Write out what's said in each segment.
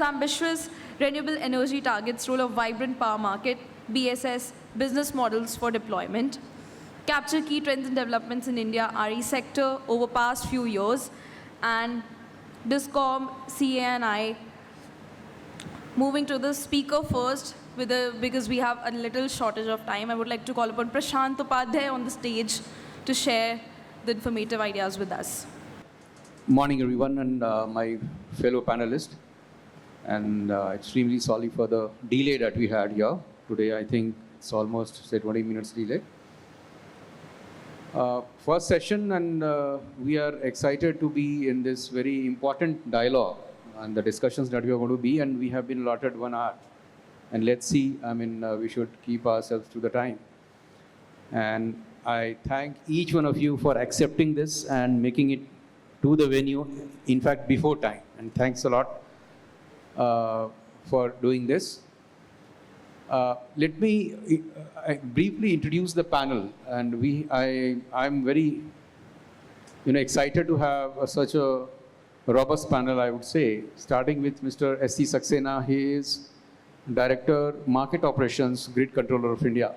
ambitious renewable energy targets role of vibrant power market, BSS, business models for deployment, capture key trends and developments in India RE sector over past few years, and Discom, CA&I. Moving to the speaker first, because we have a little shortage of time, I would like to call upon Prashant Upadhyay on the stage to share the informative ideas with us. Morning, everyone, and my fellow panelists. And extremely sorry for the delay that we had here today. I think it's almost, say, 20 minutes delay. First session, and we are excited to be in this very important dialogue and the discussions that we are going to be, and we have been allotted 1 hour. And let's see, we should keep ourselves to the time. And I thank each one of you for accepting this and making it to the venue, in fact, before time. And thanks a lot for doing this. Let me briefly introduce the panel. And I'm very excited to have such a robust panel, I would say, starting with Mr. S.C. Saxena. He is Director, Market Operations, Grid Controller of India.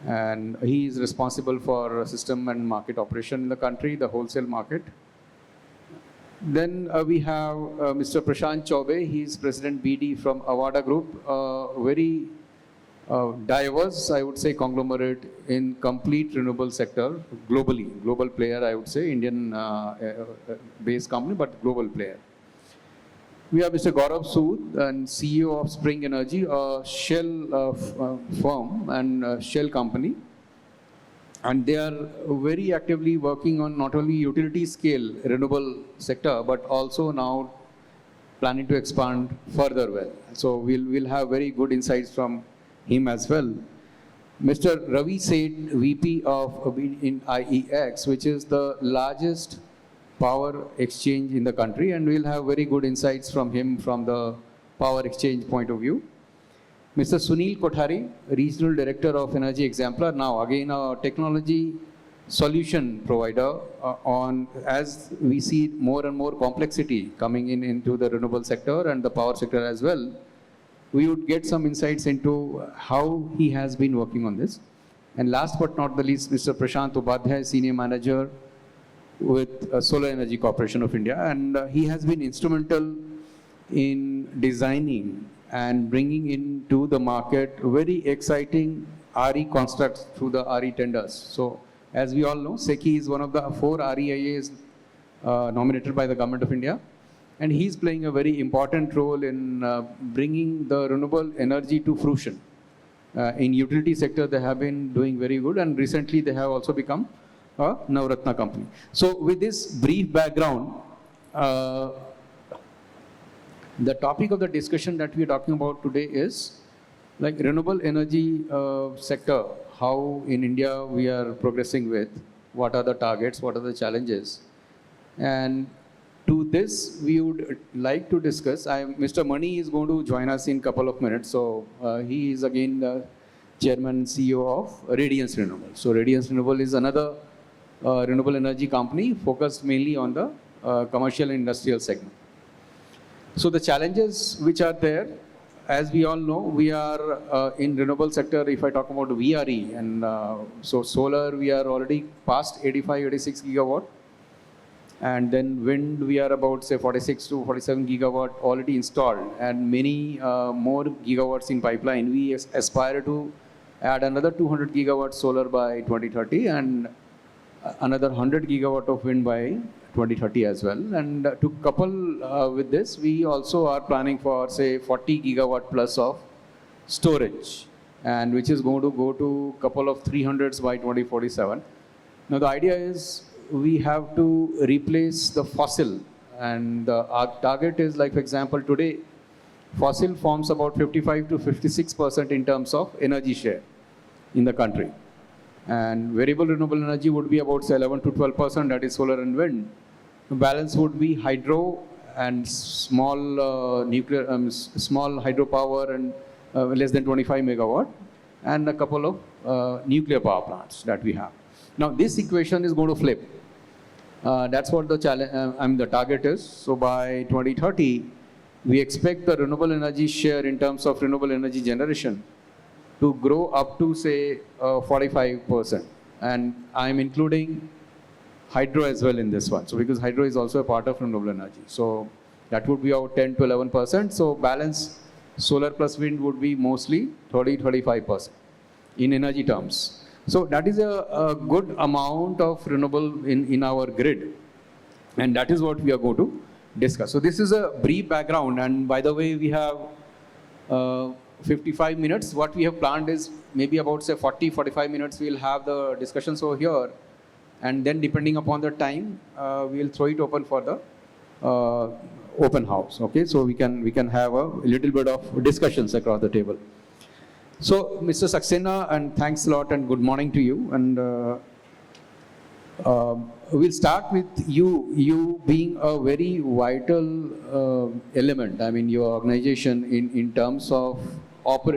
And he is responsible for system and market operation in the country, the wholesale market. Then we have Mr. Prashant Chaubey. He is President BD from Avada Group, very diverse, I would say, conglomerate in complete renewable sector, globally, global player, I would say, Indian-based company, but global player. We have Mr. Gaurav Sood, and CEO of Spring Energy, a shell firm and shell company. And they are very actively working on not only utility scale renewable sector, but also now planning to expand further well. So we'll have very good insights from him as well. Mr. Ravi Seth, VP of in IEX, which is the largest power exchange in the country, and we'll have very good insights from him from the power exchange point of view. Mr. Sunil Kothari, Regional Director of Energy Exemplar, now again a technology solution provider as we see more and more complexity coming into the renewable sector and the power sector as well. We would get some insights into how he has been working on this. And last but not the least, Mr. Prashant Upadhyay, Senior Manager with Solar Energy Corporation of India, and he has been instrumental in designing and bringing into the market very exciting RE constructs through the RE tenders. So as we all know, SECI is one of the 4 REIAs nominated by the Government of India, and he's playing a very important role in bringing the renewable energy to fruition. In utility sector, they have been doing very good, and recently they have also become a Navratna company. So with this brief background, the topic of the discussion that we are talking about today is like renewable energy sector, how in India we are progressing with, what are the targets, what are the challenges. And to this, we would like to discuss, Mr. Mani is going to join us in a couple of minutes. So he is again the Chairman and CEO of Radiance Renewable. So Radiance Renewable is another renewable energy company focused mainly on the commercial and industrial segment. So the challenges which are there, as we all know, we are in renewable sector, if I talk about VRE, and so solar, we are already past 85, 86 gigawatt. And then wind, we are about, say, 46 to 47 gigawatt already installed, and many more gigawatts in pipeline. We aspire to add another 200 gigawatt solar by 2030, and another 100 gigawatt of wind by 2030 as well. And to couple with this, we also are planning for, say, 40 gigawatt plus of storage, and which is going to go to a couple of 300s by 2047. Now the idea is we have to replace the fossil, and our target is, like, for example, today fossil forms about 55 to 56% in terms of energy share in the country. And variable renewable energy would be about, say, 11 to 12%, that is solar and wind. The balance would be hydro and small nuclear, small hydropower and less than 25 megawatt, and a couple of nuclear power plants that we have. Now this equation is going to flip. That's what the challenge, the target is. So by 2030, we expect the renewable energy share in terms of renewable energy generation to grow up to say 45%. And I'm including hydro as well in this one. So because hydro is also a part of renewable energy. So that would be about 10 to 11%. So balance solar plus wind would be mostly 30-35% in energy terms. So that is a good amount of renewable in our grid. And that is what we are going to discuss. So this is a brief background. And by the way, we have 55 minutes. What we have planned is maybe about say 40-45 minutes we'll have the discussions over here. And then depending upon the time, we'll throw it open for the open house. Okay, so we can have a little bit of discussions across the table. So Mr. Saxena, and thanks a lot and good morning to you. And we'll start with you being a very vital element, I mean your organization in terms of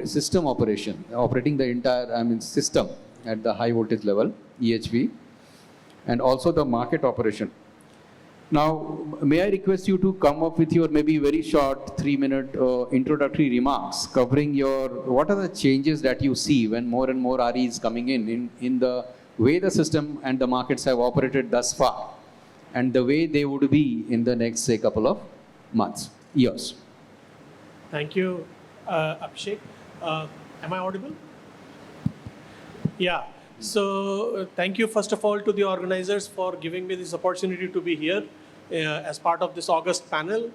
system operation, operating the entire system at the high voltage level, EHV, and also the market operation. Now, may I request you to come up with your maybe very short 3-minute introductory remarks covering what are the changes that you see when more and more RE is coming in the way the system and the markets have operated thus far, and the way they would be in the next, say, couple of months, years. Thank you, Abhishek. Am I audible? Yeah. So thank you, first of all, to the organizers for giving me this opportunity to be here as part of this August panel.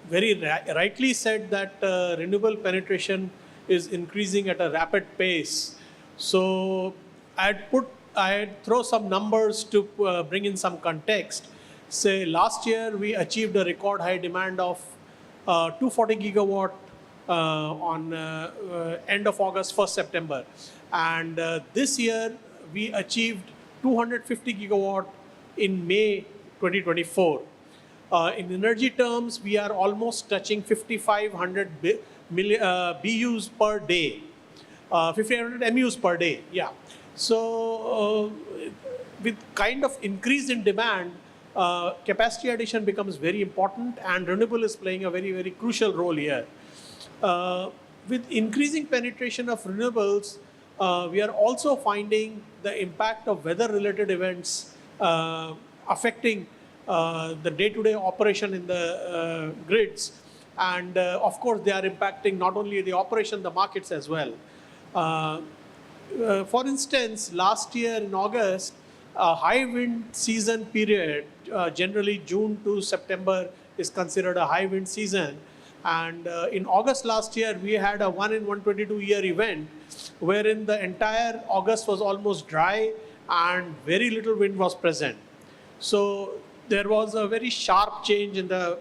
Very rightly said that renewable penetration is increasing at a rapid pace. So I'd throw some numbers to bring in some context. Say last year we achieved a record high demand of 240 gigawatt on end of August, 1st September. And this year we achieved 250 gigawatt in May 2024. In energy terms, we are almost touching 5,500 BUs per day, 5,500 MUs per day. Yeah. So with kind of increase in demand, capacity addition becomes very important, and renewable is playing a very, very crucial role here. With increasing penetration of renewables, we are also finding the impact of weather-related events affecting the day-to-day operation in the grids. And of course, they are impacting not only the operation, the markets as well. For instance, last year in August, a high wind season period, generally June to September is considered a high wind season. And in August last year, we had a 1 in 122 year event wherein the entire August was almost dry and very little wind was present. So there was a very sharp change in the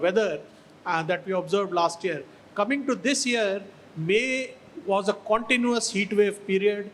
weather that we observed last year. Coming to this year, May was a continuous heat wave period,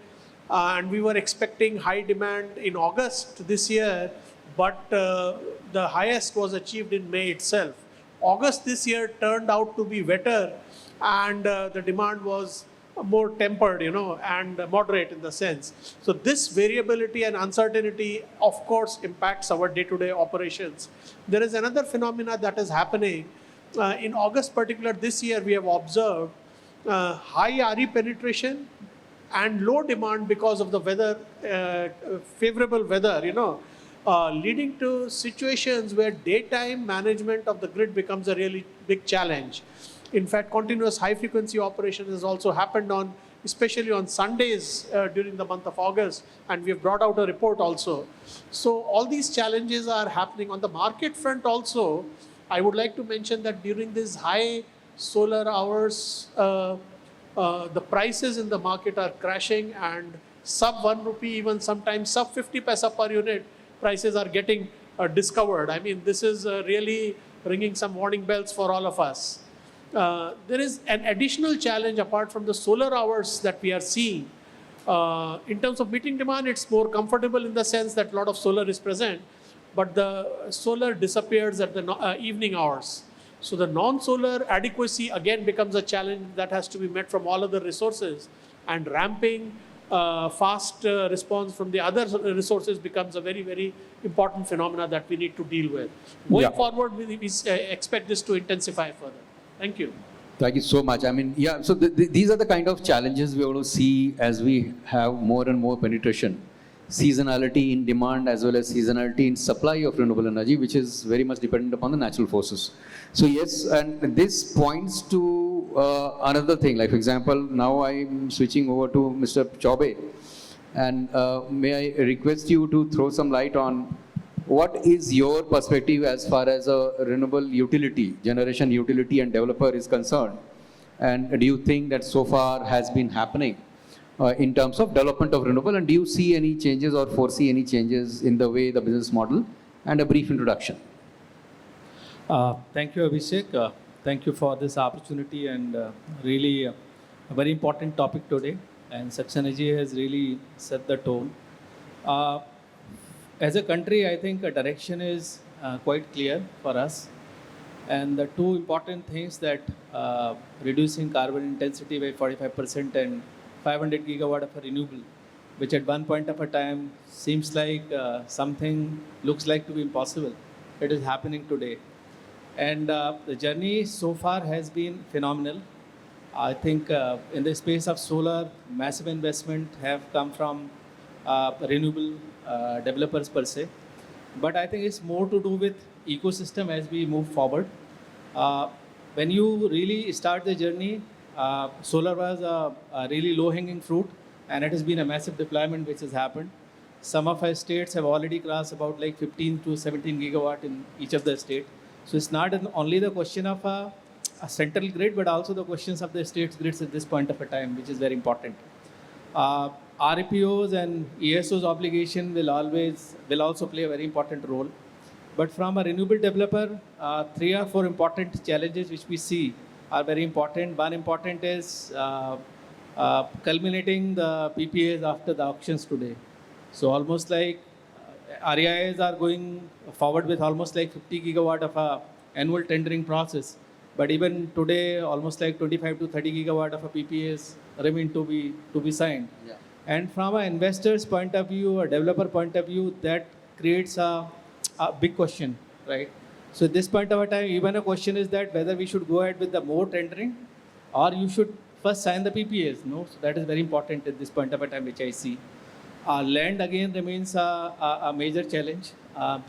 and we were expecting high demand in August this year, but the highest was achieved in May itself. August this year turned out to be wetter, and the demand was more tempered, and moderate in the sense. So this variability and uncertainty, of course, impacts our day-to-day operations. There is another phenomena that is happening. In August particular this year, we have observed high RE penetration and low demand because of the weather, favorable weather, leading to situations where daytime management of the grid becomes a really big challenge. In fact, continuous high-frequency operation has also happened especially on Sundays during the month of August, and we have brought out a report also. So all these challenges are happening. On the market front also, I would like to mention that during these high solar hours, the prices in the market are crashing, and sub 1 rupee, even sometimes sub 50 paisa per unit, prices are getting discovered. I mean, this is really ringing some warning bells for all of us. There is an additional challenge apart from the solar hours that we are seeing. In terms of meeting demand, it's more comfortable in the sense that a lot of solar is present, but the solar disappears at the evening hours. So the non-solar adequacy again becomes a challenge that has to be met from all other resources, and ramping fast response from the other resources becomes a very, very important phenomena that we need to deal with. Going forward, we expect this to intensify further. Thank you. Thank you so much. I mean, yeah, so these are the kind of challenges we are going to see as we have more and more penetration. Seasonality in demand as well as seasonality in supply of renewable energy, which is very much dependent upon the natural forces. So yes, and this points to another thing. Like for example, now I'm switching over to Mr. Chaube, and may I request you to throw some light on what is your perspective as far as a renewable utility, generation utility and developer is concerned? And do you think that so far has been happening in terms of development of renewable? And do you see any changes or foresee any changes in the way the business model? And a brief introduction. Thank you, Abhishek. Thank you for this opportunity and really a very important topic today. And Saksh Energy has really set the tone. As a country, I think a direction is quite clear for us. And the two important things that reducing carbon intensity by 45% and 500 gigawatt of a renewable, which at one point of a time seems like something looks like to be impossible. It is happening today. And the journey so far has been phenomenal. I think in the space of solar, massive investment have come from renewable developers per se. But I think it's more to do with ecosystem as we move forward. When you really start the journey, solar was a really low-hanging fruit, and it has been a massive deployment which has happened. Some of our states have already crossed about like 15 to 17 gigawatt in each of the state. So it's not only the question of a central grid, but also the questions of the state's grids at this point of a time, which is very important. RPOs and ESO's obligation will also play a very important role. But from a renewable developer, 3 or 4 important challenges which we see are very important. One important is culminating the PPAs after the auctions today. So almost like REIs are going forward with almost like 50 gigawatt of a annual tendering process. But even today, almost like 25 to 30 gigawatt of a PPAs remain to be signed. Yeah. And from an investor's point of view, a developer point of view, that creates a big question, right? So at this point of a time, even a question is that whether we should go ahead with the more tendering or you should first sign the PPAs. No, so that is very important at this point of a time, which I see. Land again remains a major challenge.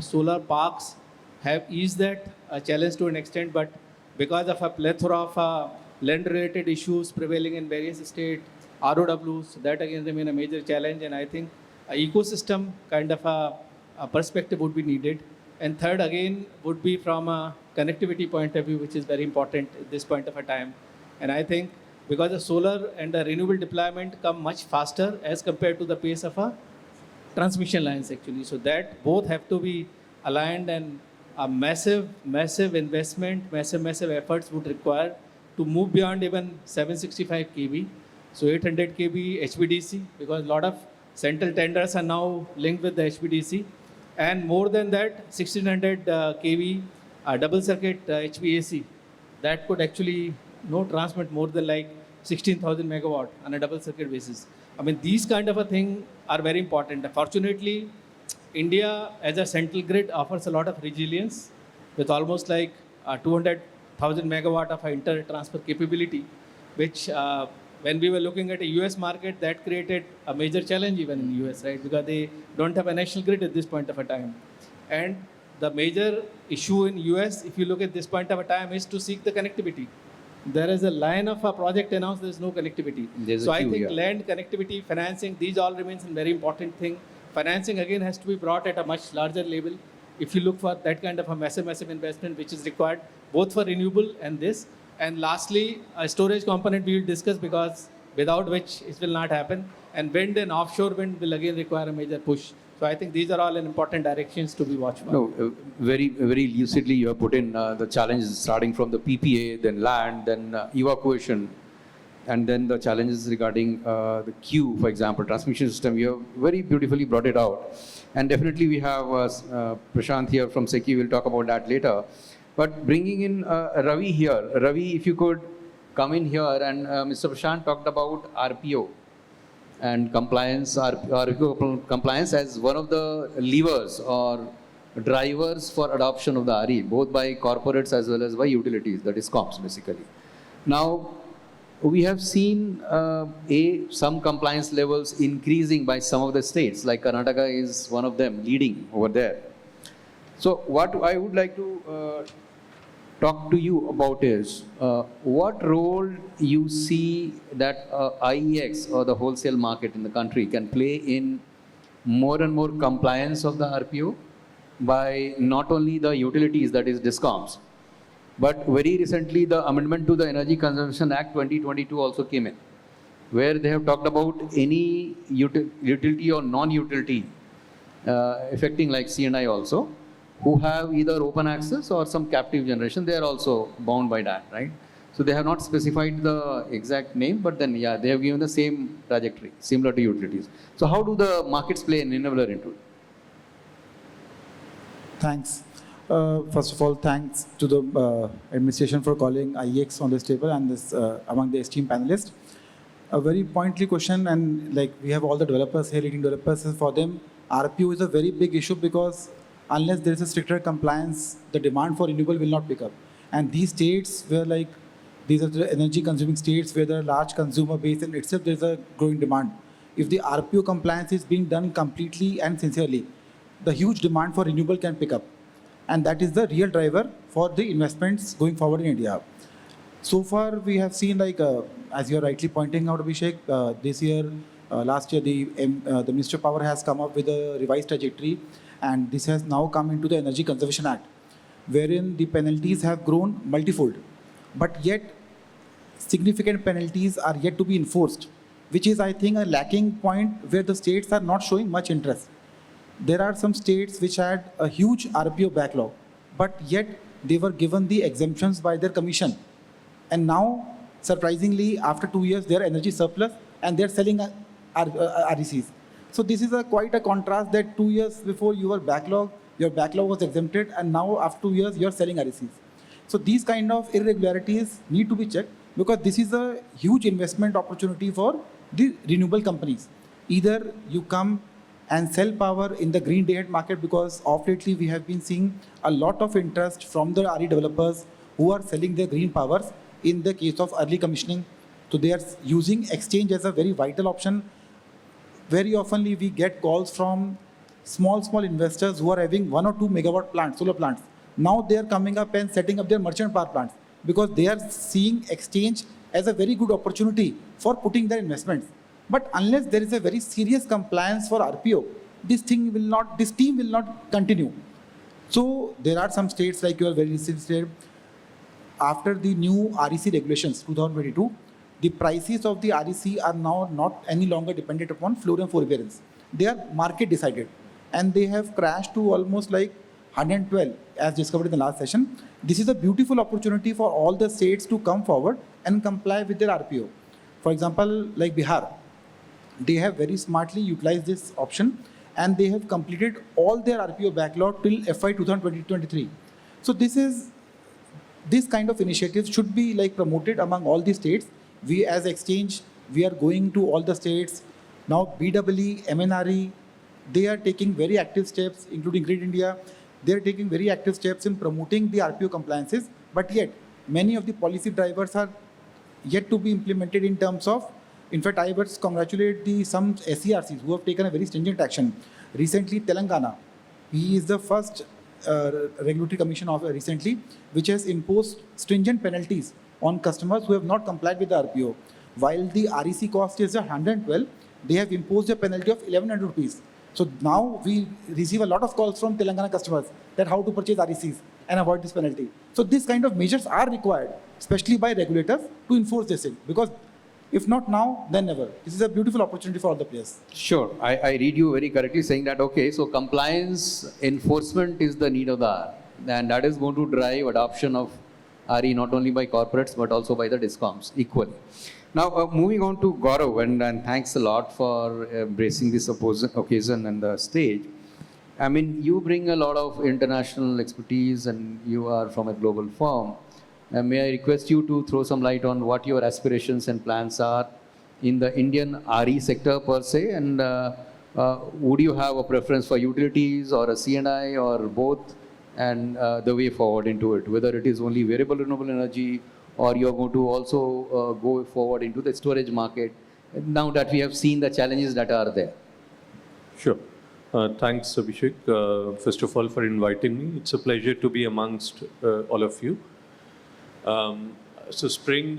Solar parks have eased that challenge to an extent, but because of a plethora of land-related issues prevailing in various states, ROWs, that again remain a major challenge, and I think an ecosystem kind of a perspective would be needed. And third again would be from a connectivity point of view, which is very important at this point of a time. And I think because the solar and the renewable deployment come much faster as compared to the pace of a transmission lines actually. So that both have to be aligned, and a massive investment, massive efforts would require to move beyond even 765 kV. So 800 kV HVDC, because a lot of central tenders are now linked with the HVDC. And more than that, 1600 kV double circuit HVAC, that could actually transmit more than like 16,000 megawatt on a double circuit basis. I mean, these kind of a thing are very important. Fortunately, India as a central grid offers a lot of resilience with almost like 200,000 megawatt of inter-transfer capability, which when we were looking at a US market, that created a major challenge even in the US, right? Because they don't have a national grid at this point of a time. And the major issue in US, if you look at this point of a time, is to seek the connectivity. There is a line of a project announced, there is no connectivity. So I think land, connectivity, financing, these all remains a very important thing. Financing again has to be brought at a much larger level. If you look for that kind of a massive investment which is required both for renewable and this. And lastly, a storage component we will discuss, because without which it will not happen. And wind and offshore wind will again require a major push. So I think these are all important directions to be watched for. No, very lucidly you have put in the challenges starting from the PPA, then land, then evacuation, and then the challenges regarding the queue, for example, transmission system. You have very beautifully brought it out. And definitely we have Prashant here from SECI, we'll talk about that later. But bringing in Ravi here. Ravi, if you could come in here, and Mr. Prashant talked about RPO. and compliance, RPO compliance as one of the levers or drivers for adoption of the RE, both by corporates as well as by utilities, the DISCOMs basically. Now, we have seen some compliance levels increasing by some of the states, like Karnataka is one of them, leading over there. So what I would like to talk to you about is what role you see that IEX or the wholesale market in the country can play in more and more compliance of the RPO by not only the utilities, that is DISCOMs, but very recently the amendment to the Energy Consumption Act 2022 also came in, where they have talked about any utility or non-utility affecting like C&I also, who have either open access or some captive generation, they are also bound by that, right? So they have not specified the exact name, but then yeah, they have given the same trajectory, similar to utilities. So how do the markets play an enabler into it? Thanks. First of all, thanks to the administration for calling IEX on this table and this among the esteemed panelists. A very pointly question, and like we have all the developers here, leading developers, for them, RPO is a very big issue because unless there is a stricter compliance, the demand for renewable will not pick up. And these states where like, these are the energy consuming states where there are large consumer base and itself there is a growing demand. If the RPO compliance is being done completely and sincerely, the huge demand for renewable can pick up. And that is the real driver for the investments going forward in India. So far, we have seen like, as you are rightly pointing out, Abhishek, this year, last year, the Ministry of Power has come up with a revised trajectory, and this has now come into the Energy Conservation Act, wherein the penalties have grown multifold, but yet significant penalties are yet to be enforced, which is, I think, a lacking point where the states are not showing much interest. There are some states which had a huge RPO backlog, but yet they were given the exemptions by their commission. And now, surprisingly, after 2 years, they are energy surplus and they're selling RECs. So this is quite a contrast that 2 years before your backlog was exempted, and now after 2 years, you're selling RECs. So these kind of irregularities need to be checked because this is a huge investment opportunity for the renewable companies. Either you come and sell power in the green day-ahead market, because of lately we have been seeing a lot of interest from the RE developers who are selling their green powers in the case of early commissioning. So they are using exchange as a very vital option. Very often we get calls from small investors who are having 1 or 2 megawatt plants, solar plants. Now they are coming up and setting up their merchant power plants because they are seeing exchange as a very good opportunity for putting their investments. But unless there is a very serious compliance for RPO, this team will not continue. So there are some states, like you are very recently said, after the new REC regulations 2022, the prices of the REC are now not any longer dependent upon floor and forbearance. They are market decided, and they have crashed to almost like 112 as discovered in the last session. This is a beautiful opportunity for all the states to come forward and comply with their RPO. For example, like Bihar, they have very smartly utilized this option and they have completed all their RPO backlog till FY 2023. So this kind of initiatives should be like promoted among all the states. We as exchange, we are going to all the states. Now BEE, MNRE, they are taking very active steps, including Grid India. They are taking very active steps in promoting the RPO compliances, but yet many of the policy drivers are yet to be implemented in terms of. In fact, I would congratulate some SERCs who have taken a very stringent action. Recently, Telangana, he is the first regulatory commission of recently, which has imposed stringent penalties on customers who have not complied with the RPO. While the REC cost is 112, they have imposed a penalty of 1100 rupees. So now we receive a lot of calls from Telangana customers that how to purchase RECs and avoid this penalty. So these kind of measures are required, especially by regulators, to enforce this thing, because if not now, then never. This is a beautiful opportunity for all the players. Sure. I read you very correctly saying that, okay, so compliance enforcement is the need of the hour. And that is going to drive adoption of RE not only by corporates, but also by the DISCOMs equally. Now, moving on to Gaurav, and thanks a lot for embracing this occasion and the stage. I mean, you bring a lot of international expertise and you are from a global firm. May I request you to throw some light on what your aspirations and plans are in the Indian RE sector per se? And would you have a preference for utilities or a C&I or both? And the way forward into it, whether it is only variable renewable energy or you're going to also go forward into the storage market, now that we have seen the challenges that are there. Sure. Thanks, Abhishek, first of all, for inviting me. It's a pleasure to be amongst all of you. So Spring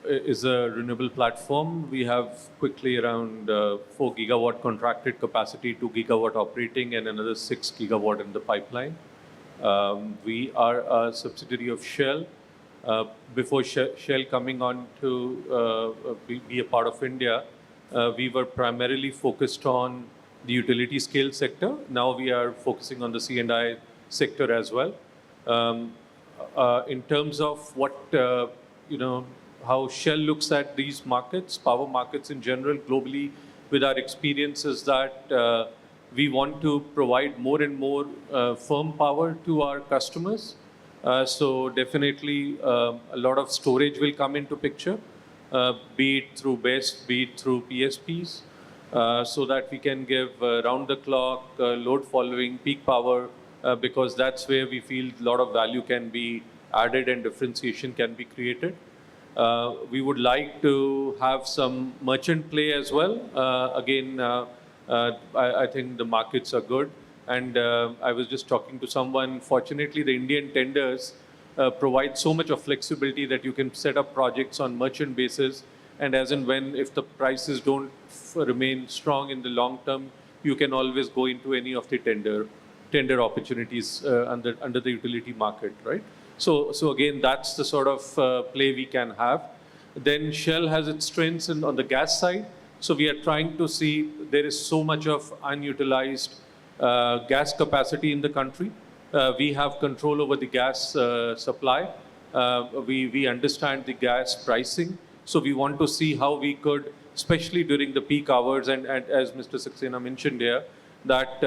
is a renewable platform. We have quickly around 4 gigawatt contracted capacity, 2 gigawatt operating, and another 6 gigawatt in the pipeline. We are a subsidiary of Shell. Before Shell coming on to be a part of India, we were primarily focused on the utility scale sector. Now we are focusing on the C&I sector as well. In terms of what, how Shell looks at these markets, power markets in general, globally, with our experience is that we want to provide more and more firm power to our customers. So definitely a lot of storage will come into picture, be it through BESS, be it through PSPs, so that we can give round-the-clock load following peak power, because that's where we feel a lot of value can be added and differentiation can be created. We would like to have some merchant play as well. Again, I think the markets are good. And I was just talking to someone. Fortunately, the Indian tenders provide so much of flexibility that you can set up projects on merchant basis. And as and when, if the prices don't remain strong in the long term, you can always go into any of the tender opportunities under the utility market, right? So again, that's the sort of play we can have. Then Shell has its strengths on the gas side. So we are trying to see there is so much of unutilized gas capacity in the country. We have control over the gas supply. We understand the gas pricing. So we want to see how we could, especially during the peak hours, and as Mr. Saxena mentioned here, that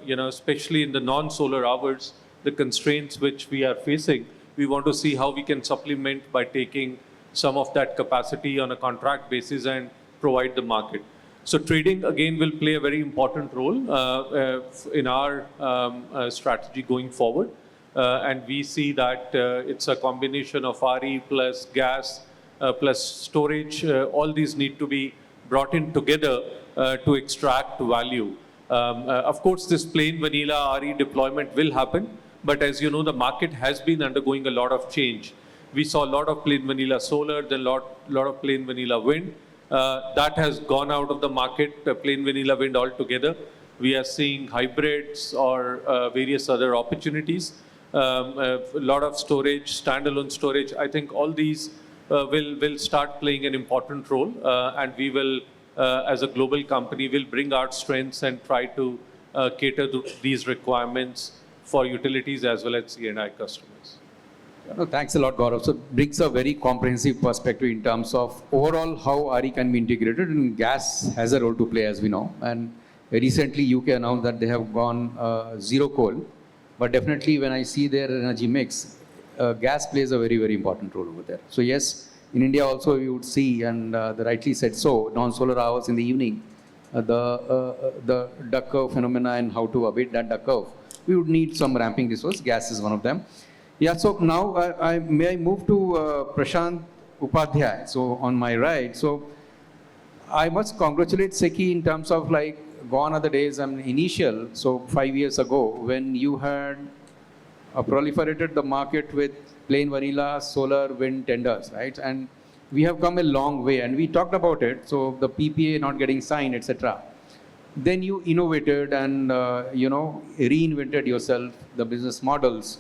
especially in the non-solar hours, the constraints which we are facing, we want to see how we can supplement by taking some of that capacity on a contract basis and provide the market. So trading, again, will play a very important role in our strategy going forward. And we see that it's a combination of RE plus gas plus storage. All these need to be brought in together to extract value. Of course, this plain vanilla RE deployment will happen. But as you know, the market has been undergoing a lot of change. We saw a lot of plain vanilla solar, then a lot of plain vanilla wind. That has gone out of the market, plain vanilla wind altogether. We are seeing hybrids or various other opportunities. A lot of storage, standalone storage. I think all these will start playing an important role. And we will, as a global company, will bring our strengths and try to cater to these requirements for utilities as well as C&I customers. No, thanks a lot, Gaurav. So it brings a very comprehensive perspective in terms of overall how RE can be integrated, and gas has a role to play, as we know. And recently UK announced that they have gone zero coal, but definitely when I see their energy mix, gas plays a very, very important role over there. So yes, in India also you would see, and they rightly said so, non-solar hours in the evening, the duck curve phenomena and how to abate that duck curve. We would need some ramping resource. Gas is one of them. Yeah, so now may I move to Prashant Upadhyay, so on my right. So I must congratulate Seki in terms of like gone are the days, initial, so 5 years ago, when you had proliferated the market with plain vanilla solar wind tenders, right? And we have come a long way, and we talked about it, so the PPA not getting signed, etc. Then you innovated and reinvented yourself, the business models.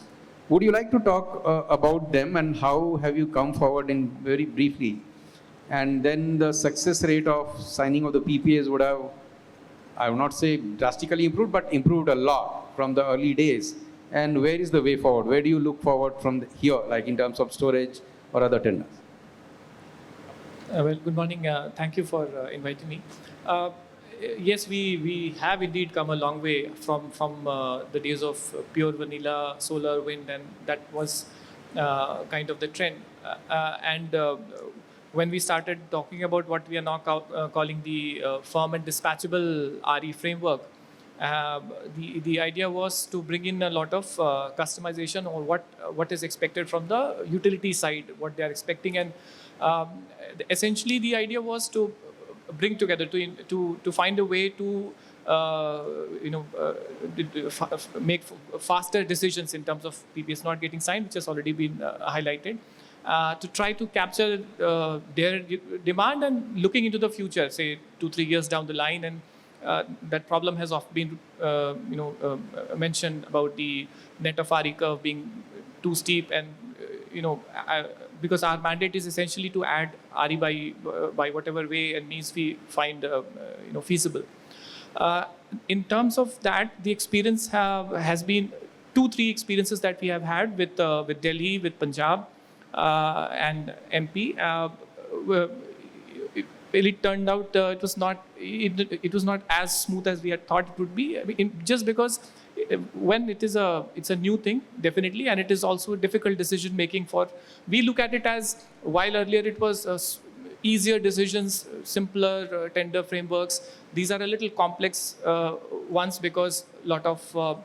Would you like to talk about them and how have you come forward in very briefly? And then the success rate of signing of the PPAs would have, I would not say drastically improved, but improved a lot from the early days. And where is the way forward? Where do you look forward from here, like in terms of storage or other tenders? Well, good morning. Thank you for inviting me. Yes, we have indeed come a long way from the days of pure vanilla solar wind, and that was kind of the trend. And when we started talking about what we are now calling the firm and dispatchable RE framework, the idea was to bring in a lot of customization or what is expected from the utility side, what they are expecting, and essentially the idea was to bring together to find a way to make faster decisions in terms of PPAs not getting signed, which has already been highlighted. To try to capture their demand and looking into the future, say 2-3 years down the line, and that problem has often been mentioned about the net of RE curve being too steep, and because our mandate is essentially to add RE by whatever way and means we find feasible. In terms of that, the experience has been 2-3 experiences that we have had with Delhi, with Punjab, and MP. It turned out it was not as smooth as we had thought it would be. I mean, just because when it's a new thing, definitely, and it is also a difficult decision making for. We look at it as, while earlier it was easier decisions, simpler tender frameworks. These are a little complex ones because a lot of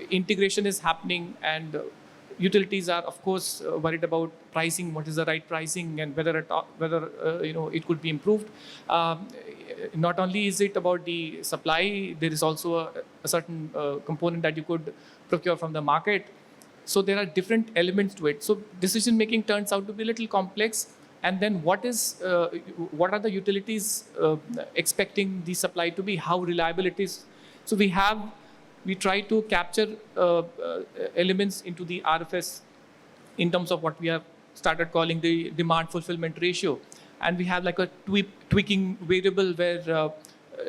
integration is happening, and utilities are, of course, worried about pricing, what is the right pricing, and whether it could be improved. Not only is it about the supply, there is also a certain component that you could procure from the market. So there are different elements to it. So decision making turns out to be a little complex. And then what are the utilities expecting the supply to be? How reliable it is? So we try to capture elements into the RFS in terms of what we have started calling the demand fulfillment ratio. And we have like a tweaking variable where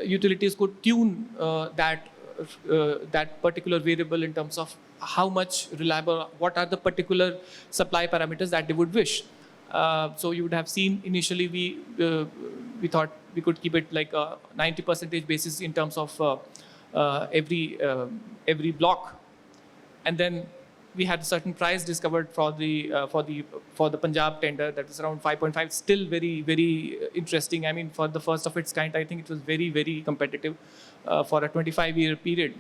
utilities could tune that particular variable in terms of how much reliable, what are the particular supply parameters that they would wish. So you would have seen initially we thought we could keep it like a 90% basis in terms of every block, and then we had a certain price discovered for the Punjab tender that was around 5.5. Still very, very interesting. I mean, for the first of its kind, I think it was very, very competitive for a 25-year period.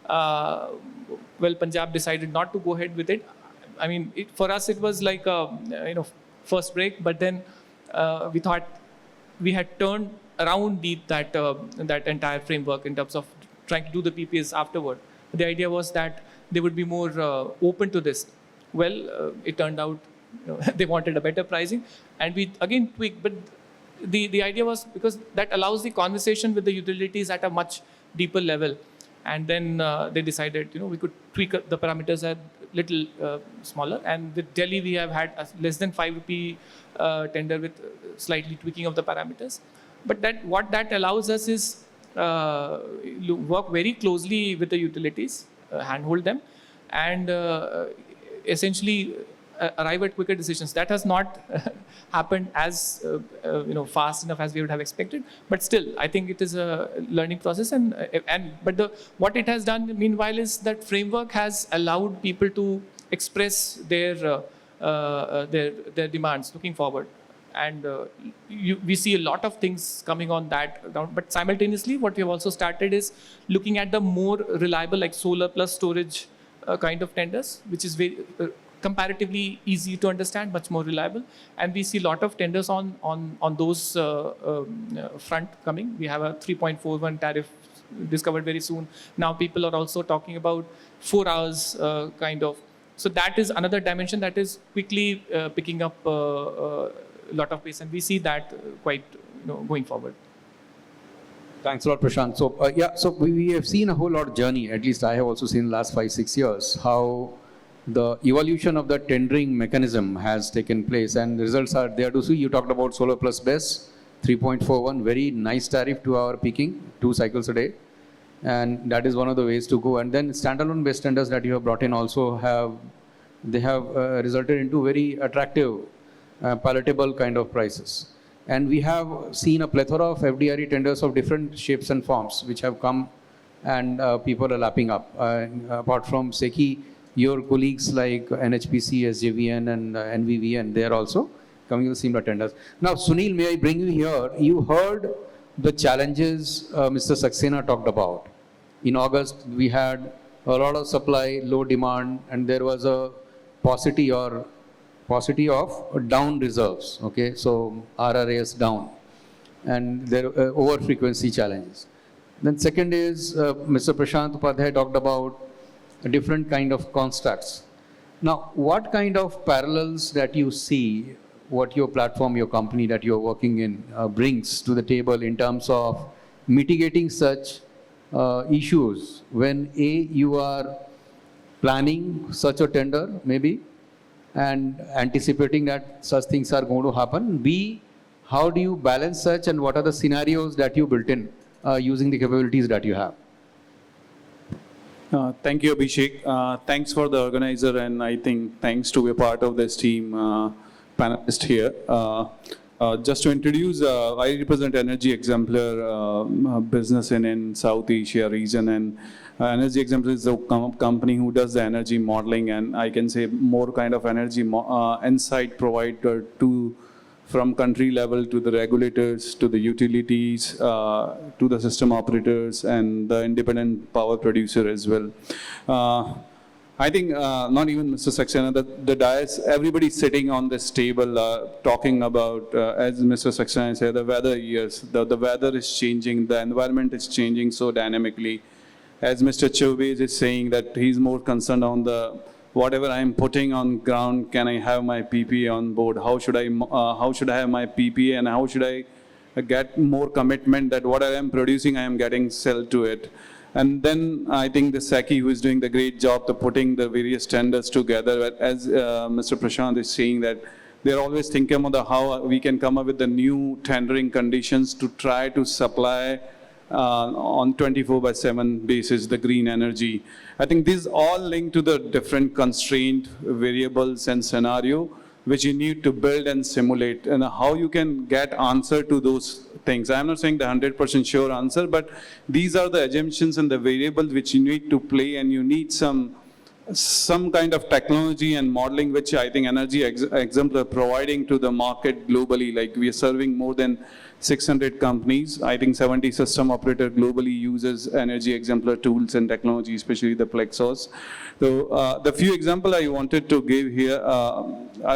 Well, Punjab decided not to go ahead with it. I mean, for us it was like a first break, but then we thought we had turned around that entire framework in terms of trying to do the PPAs afterward. The idea was that they would be more open to this. Well, it turned out they wanted a better pricing, and we again tweaked. But the idea was because that allows the conversation with the utilities at a much deeper level, and then they decided we could tweak the parameters a little smaller. And with Delhi, we have had a less than 5 rupee tender with slightly tweaking of the parameters. But what that allows us is work very closely with the utilities, handhold them, and essentially arrive at quicker decisions. That has not happened as fast enough as we would have expected. But still, I think it is a learning process. But what it has done meanwhile is that framework has allowed people to express their demands looking forward. And we see a lot of things coming on that ground. But simultaneously, what we have also started is looking at the more reliable, like solar plus storage kind of tenders, which is very comparatively easy to understand, much more reliable. And we see a lot of tenders on those front coming. We have a 3.41 tariff discovered very soon. Now people are also talking about 4 hours kind of. So that is another dimension that is quickly picking up lot of pace, and we see that quite going forward. Thanks a lot, Prashant. So we have seen a whole lot of journey. At least I have also seen in the last 5-6 years how the evolution of the tendering mechanism has taken place, and the results are there to see. You talked about solar plus BESS, 3.41, very nice tariff to our peaking, 2 cycles a day, and that is one of the ways to go. And then standalone BESS tenders that you have brought in also have resulted into very attractive palatable kind of prices. And we have seen a plethora of FDRE tenders of different shapes and forms which have come, and people are lapping up. Apart from SECI, your colleagues like NHPC, SJVN and NVVN, they are also coming with similar tenders. Now, Sunil, may I bring you here? You heard the challenges Mr. Saxena talked about. In August, we had a lot of supply, low demand, and there was a paucity of down reserves. Okay, so RRAs down, and there are over frequency challenges. Then second is Mr. Prashant Upadhyay talked about a different kind of constructs. Now, what kind of parallels that you see, what your platform, your company that you're working in brings to the table in terms of mitigating such issues when A, you are planning such a tender maybe and anticipating that such things are going to happen. B, how do you balance such and what are the scenarios that you built in using the capabilities that you have? Thank you, Abhishek. Thanks for the organizer, and I think thanks to be a part of this team panelist here. Just to introduce, I represent Energy Exemplar business in South Asia region, and Energy Exemplar is a company who does the energy modeling, and I can say more kind of energy insight provider to from country level to the regulators, to the utilities, to the system operators, and the independent power producer as well. I think not even Mr. Saxena, the dais, everybody sitting on this table talking about, as Mr. Saxena said, the weather years. The weather is changing, the environment is changing so dynamically. As Mr. Chaube is saying that he's more concerned on the whatever I'm putting on ground, can I have my PPA on board? How should I have my PPA, and how should I get more commitment that what I am producing, I am getting sell to it? And then I think the Saki, who is doing the great job to putting the various tenders together, as Mr. Prashant is saying that they're always thinking about how we can come up with the new tendering conditions to try to supply on 24/7 basis, the green energy. I think these all link to the different constraint variables and scenario which you need to build and simulate, and how you can get answer to those things. I'm not saying the 100% sure answer, but these are the assumptions and the variables which you need to play, and you need some kind of technology and modeling, which I think Energy Exemplar providing to the market globally. Like we are serving more than 600 companies. I think 70 system operator globally uses Energy Exemplar tools and technology, especially the Plexos. So the few example I wanted to give here,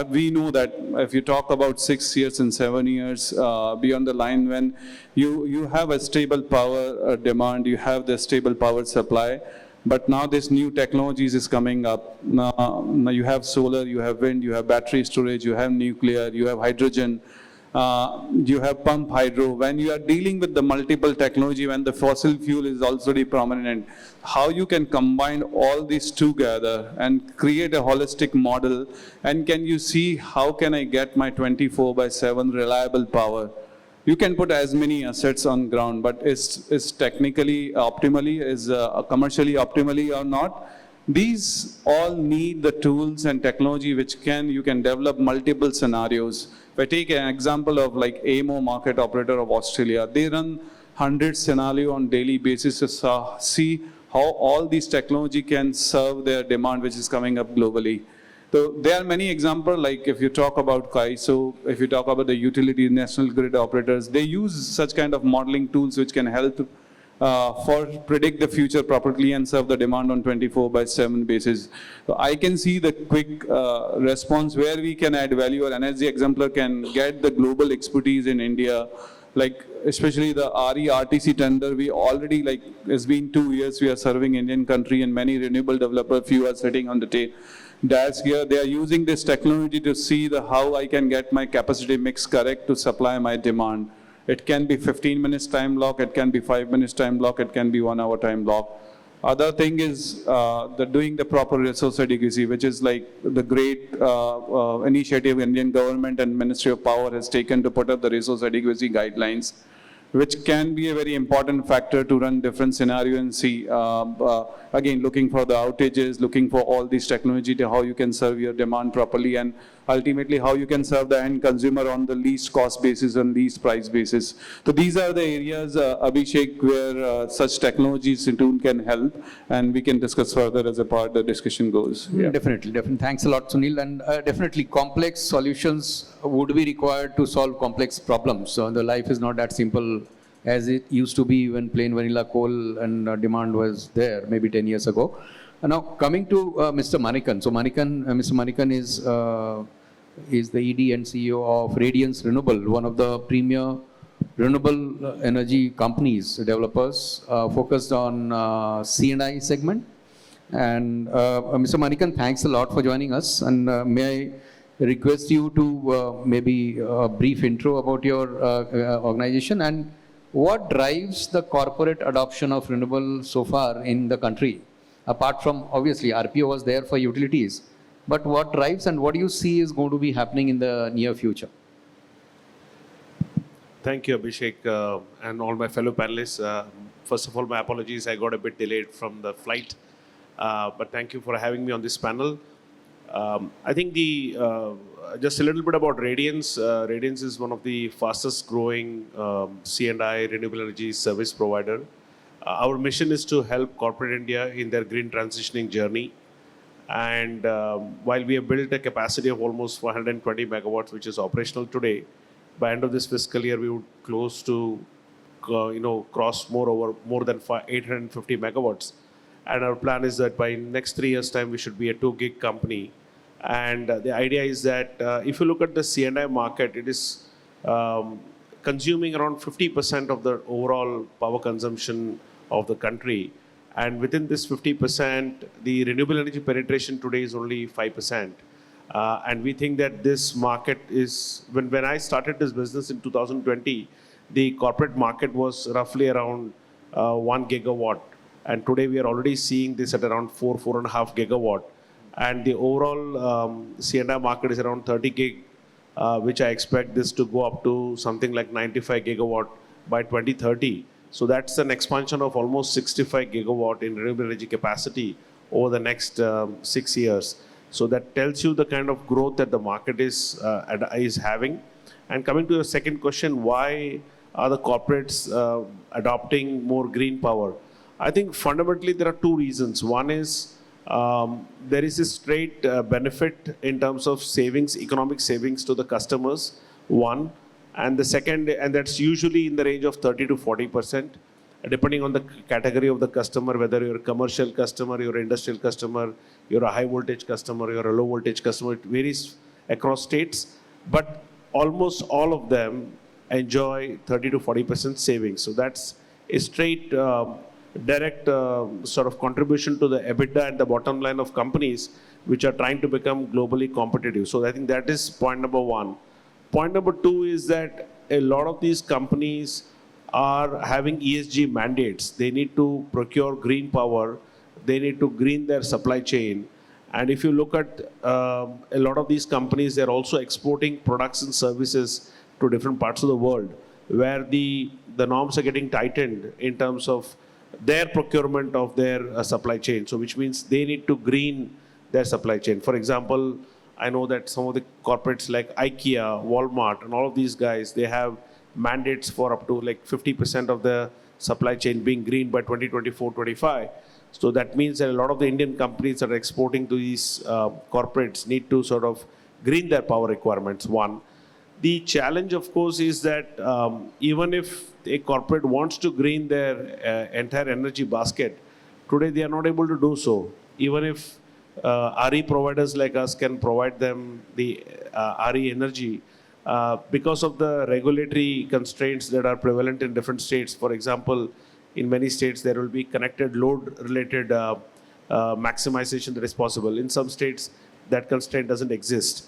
we know that if you talk about 6 years and 7 years beyond the line, when you have a stable power demand, you have the stable power supply. But now this new technologies is coming up. Now you have solar, you have wind, you have battery storage, you have nuclear, you have hydrogen, you have pump hydro. When you are dealing with the multiple technology, when the fossil fuel is already prominent, how you can combine all these together and create a holistic model, and can you see how can I get my 24/7 reliable power? You can put as many assets on ground, but is technically optimally, is commercially optimally or not? These all need the tools and technology which you can develop multiple scenarios. If I take an example of like AMO market operator of Australia, they run 100 scenario on daily basis to see how all these technology can serve their demand which is coming up globally. So there are many examples, like if you talk about KAISO, if you talk about the utility national grid operators, they use such kind of modeling tools which can help for predict the future properly and serve the demand on 24/7 basis. So I can see the quick response where we can add value, or Energy Exemplar can get the global expertise in India. Like especially the RE-RTC tender, we already, like it's been 2 years we are serving Indian country, and many renewable developer, few are sitting on the dais here. They are using this technology to see how I can get my capacity mix correct to supply my demand. It can be 15 minutes time block, it can be 5 minutes time block, it can be 1 hour time block. Other thing is doing the proper resource adequacy, which is like the great initiative Indian government and Ministry of Power has taken to put up the resource adequacy guidelines, which can be a very important factor to run different scenario and see, again, looking for the outages, looking for all these technology to how you can serve your demand properly, and ultimately how you can serve the end consumer on the least cost basis and least price basis. So these are the areas, Abhishek, where such technologies tool can help, and we can discuss further as a part the discussion goes. Yeah. Definitely, definitely. Thanks a lot, Sunil. And definitely, complex solutions would be required to solve complex problems. So the life is not that simple as it used to be when plain vanilla coal and demand was there maybe 10 years ago. And now coming to Mr. Manikan. So Mr. Manikan is the ED and CEO of Radiance Renewable, one of the premier renewable energy companies, developers focused on C&I segment. And Mr. Manikan, thanks a lot for joining us. And may I request you to maybe a brief intro about your organization and what drives the corporate adoption of renewable so far in the country? Apart from, obviously, RPO was there for utilities, but what drives and what do you see is going to be happening in the near future? Thank you, Abhishek, and all my fellow panelists. First of all, my apologies, I got a bit delayed from the flight, but thank you for having me on this panel. I think just a little bit about Radiance. Radiance is one of the fastest growing C&I renewable energy service provider. Our mission is to help corporate India in their green transitioning journey. And while we have built a capacity of almost 420 megawatts, which is operational today, by end of this fiscal year, we would close to, cross more than 850 megawatts. And our plan is that by next 3 years' time, we should be a 2 gig company. And the idea is that if you look at the C&I market, it is consuming around 50% of the overall power consumption of the country. And within this 50%, the renewable energy penetration today is only 5%. And we think that this market is, when I started this business in 2020, the corporate market was roughly around 1 gigawatt. And today we are already seeing this at around 4.5 gigawatt. And the overall C&I market is around 30 gig, which I expect this to go up to something like 95 gigawatt by 2030. So that's an expansion of almost 65 gigawatt in renewable energy capacity over the next 6 years. So that tells you the kind of growth that the market is having. And coming to your second question, why are the corporates adopting more green power? I think fundamentally there are two reasons. One is there is a straight benefit in terms of savings, economic savings to the customers, one. And the second, and that's usually in the range of 30 to 40%, depending on the category of the customer, whether you're a commercial customer, you're an industrial customer, you're a high voltage customer, you're a low voltage customer. It varies across states, but almost all of them enjoy 30 to 40% savings. So that's a straight direct sort of contribution to the EBITDA and the bottom line of companies which are trying to become globally competitive. So I think that is point number one. Point number two is that a lot of these companies are having ESG mandates. They need to procure green power. They need to green their supply chain. And if you look at a lot of these companies, they're also exporting products and services to different parts of the world where the norms are getting tightened in terms of their procurement of their supply chain. So which means they need to green their supply chain. For example, I know that some of the corporates like IKEA, Walmart, and all of these guys, they have mandates for up to like 50% of the supply chain being green by 2024-25. So that means that a lot of the Indian companies that are exporting to these corporates need to sort of green their power requirements, one. The challenge, of course, is that even if a corporate wants to green their entire energy basket, today they are not able to do so. Even if RE providers like us can provide them the RE energy, because of the regulatory constraints that are prevalent in different states. For example, in many states, there will be connected load-related maximization that is possible. In some states, that constraint doesn't exist.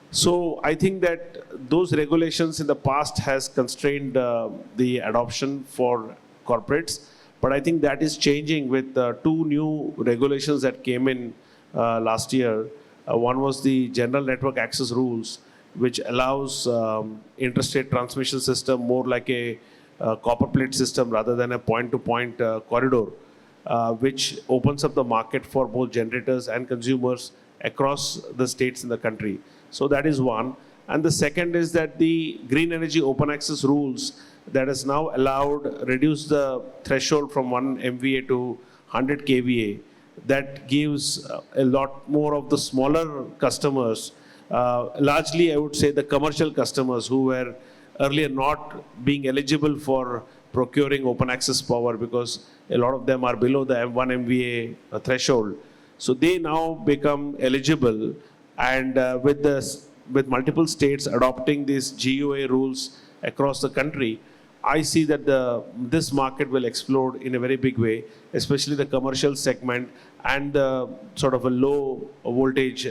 So I think that those regulations in the past has constrained the adoption for corporates. But I think that is changing with two new regulations that came in last year. One was the General Network Access Rules, which allows interstate transmission system more like a copper plate system rather than a point-to-point corridor, which opens up the market for both generators and consumers across the states in the country. So that is one. And the second is that the green energy open access rules that has now allowed reduce the threshold from 1 MVA to 100 kVA. That gives a lot more of the smaller customers, largely I would say the commercial customers who were earlier not being eligible for procuring open access power because a lot of them are below the 1 MVA threshold. So they now become eligible, and with multiple states adopting these GUA rules across the country, I see that this market will explode in a very big way, especially the commercial segment and the sort of a low voltage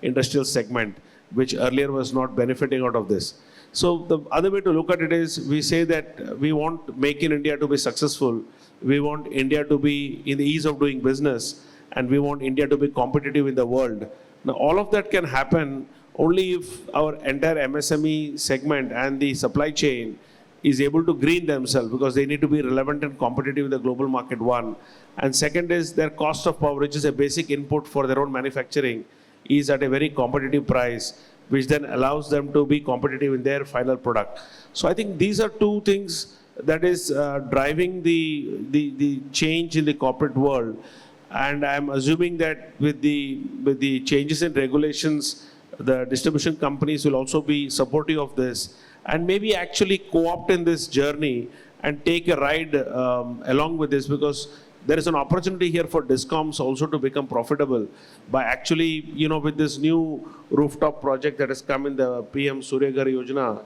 industrial segment, which earlier was not benefiting out of this. So the other way to look at it is we say that we want Make in India to be successful. We want India to be in the ease of doing business, and we want India to be competitive in the world. Now, all of that can happen only if our entire MSME segment and the supply chain is able to green themselves, because they need to be relevant and competitive in the global market, one. And second is their cost of power, which is a basic input for their own manufacturing, is at a very competitive price, which then allows them to be competitive in their final product. So I think these are two things that is driving the change in the corporate world. And I'm assuming that with the changes in regulations, the distribution companies will also be supportive of this, and maybe actually co-opt in this journey and take a ride along with this, because there is an opportunity here for DISCOMs also to become profitable by actually, with this new rooftop project that has come in the PM Surya Ghar Yojana.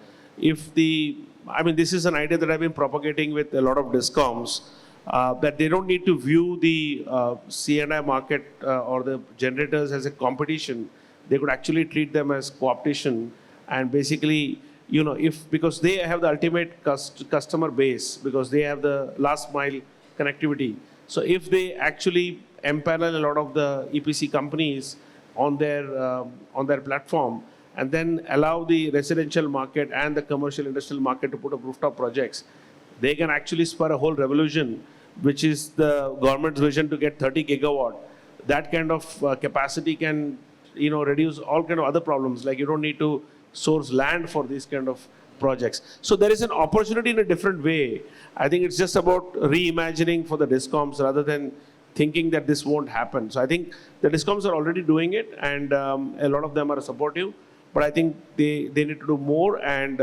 This is an idea that I've been propagating with a lot of DISCOMs, that they don't need to view the C&I market or the generators as a competition. They could actually treat them as co-optation, and basically, because they have the ultimate customer base, because they have the last mile connectivity. So if they actually empanel a lot of the EPC companies on their platform, and then allow the residential market and the commercial industrial market to put up rooftop projects, they can actually spur a whole revolution, which is the government's vision to get 30 gigawatt. That kind of capacity can reduce all kind of other problems, like you don't need to source land for these kind of projects. So there is an opportunity in a different way. I think it's just about reimagining for the DISCOMs rather than thinking that this won't happen. So I think the DISCOMs are already doing it, and a lot of them are supportive, but I think they need to do more. And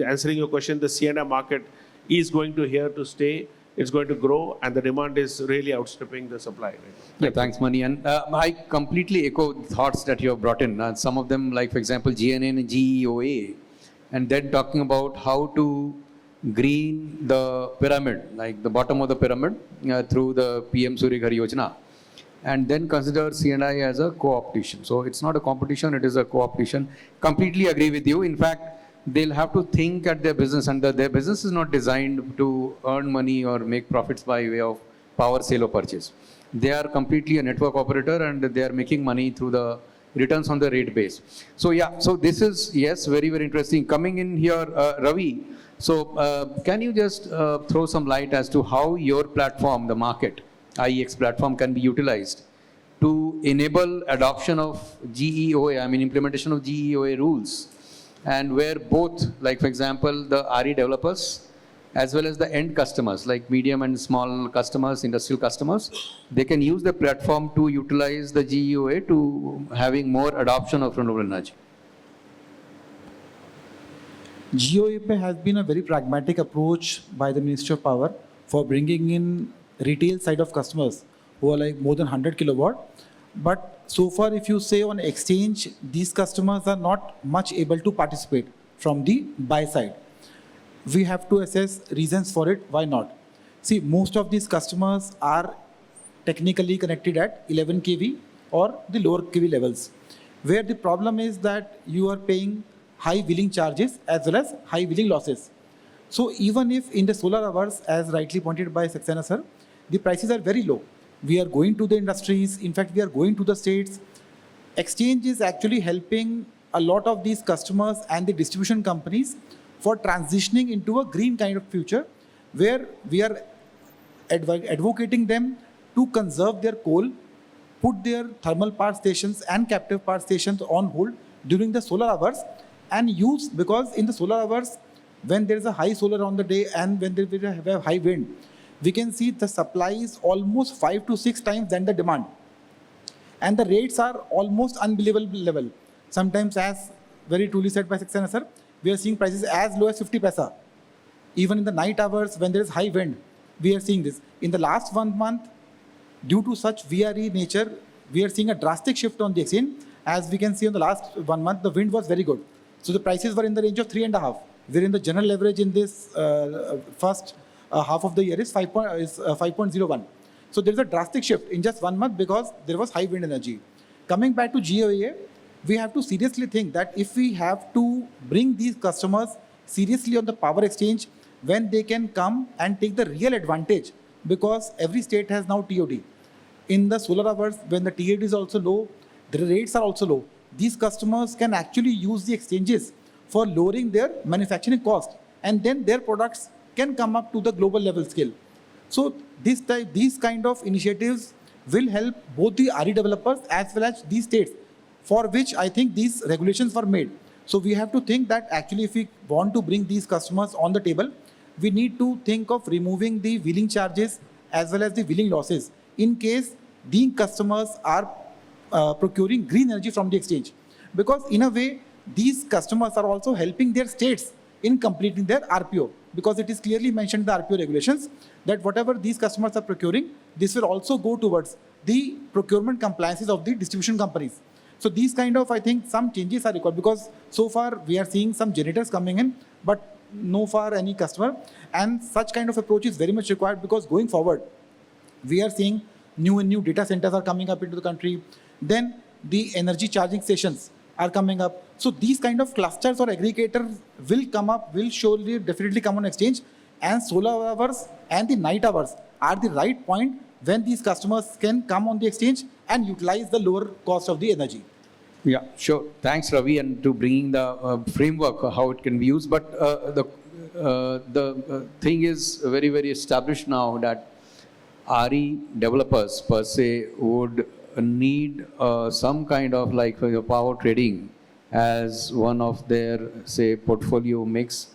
answering your question, the C&I market is going to here to stay. It's going to grow, and the demand is really outstripping the supply. Right? Yeah, thanks, Mani. And I completely echo thoughts that you have brought in. Some of them, like, for example, GNN and GEOA, and then talking about how to green the pyramid, like the bottom of the pyramid, through the PM Surya Ghar Yojana, and then consider C&I as a co-optation. So it's not a competition, it is a co-optation. Completely agree with you. In fact, they'll have to think at their business, and their business is not designed to earn money or make profits by way of power sale or purchase. They are completely a network operator, and they are making money through the returns on the rate base. So yeah, so this is, yes, very, very interesting. Coming in here, Ravi, so can you just throw some light as to how your platform, the market, IEX platform, can be utilized to enable adoption of GEOA, implementation of GEOA rules, and where both, like for example, the RE developers as well as the end customers, like medium and small customers, industrial customers, they can use the platform to utilize the GEOA to having more adoption of renewable energy? GEOA has been a very pragmatic approach by the Ministry of Power for bringing in retail side of customers who are like more than 100 kilowatt. But so far, if you say on exchange, these customers are not much able to participate from the buy side. We have to assess reasons for it. Why not? See, most of these customers are technically connected at 11 kV or the lower kV levels, where the problem is that you are paying high wheeling charges as well as high wheeling losses. So even if in the solar hours, as rightly pointed by Saxena sir, the prices are very low, we are going to the industries, in fact, we are going to the states. Exchange is actually helping a lot of these customers and the distribution companies for transitioning into a green kind of future, where we are advocating them to conserve their coal, put their thermal power stations and captive power stations on hold during the solar hours and use, because in the solar hours, when there is a high solar on the day and when there is a high wind, we can see the supply is almost 5 to 6 times than the demand. And the rates are almost unbelievable level. Sometimes, as very truly said by Saxena sir, we are seeing prices as low as 50 paisa. Even in the night hours when there is high wind, we are seeing this. In the last 1 month, due to such VRE nature, we are seeing a drastic shift on the exchange. As we can see in the last 1 month, the wind was very good. So the prices were in the range of 3.5, wherein the general average in this first half of the year is 5.01. So there is a drastic shift in just 1 month because there was high wind energy. Coming back to GOA, we have to seriously think that if we have to bring these customers seriously on the power exchange, when they can come and take the real advantage, because every state has now TOD. In the solar hours, when the TOD is also low, the rates are also low. These customers can actually use the exchanges for lowering their manufacturing cost, and then their products can come up to the global level scale. So these kind of initiatives will help both the RE developers as well as these states, for which I think these regulations were made. So we have to think that actually if we want to bring these customers on the table, we need to think of removing the wheeling charges as well as the wheeling losses in case these customers are procuring green energy from the exchange. Because in a way, these customers are also helping their states in completing their RPO, because it is clearly mentioned in the RPO regulations that whatever these customers are procuring, this will also go towards the procurement compliances of the distribution companies. So these kind of, I think, some changes are required, because so far we are seeing some generators coming in, but no far any customer. And such kind of approach is very much required, because going forward, we are seeing new and new data centers are coming up into the country. Then the energy charging stations are coming up. So these kind of clusters or aggregators will come up, will surely definitely come on exchange. And solar hours and the night hours are the right point when these customers can come on the exchange and utilize the lower cost of the energy. Yeah, sure. Thanks, Ravi, and to bringing the framework how it can be used. But the thing is very, very established now that RE developers per se would need some kind of like power trading as one of their, say, portfolio mix.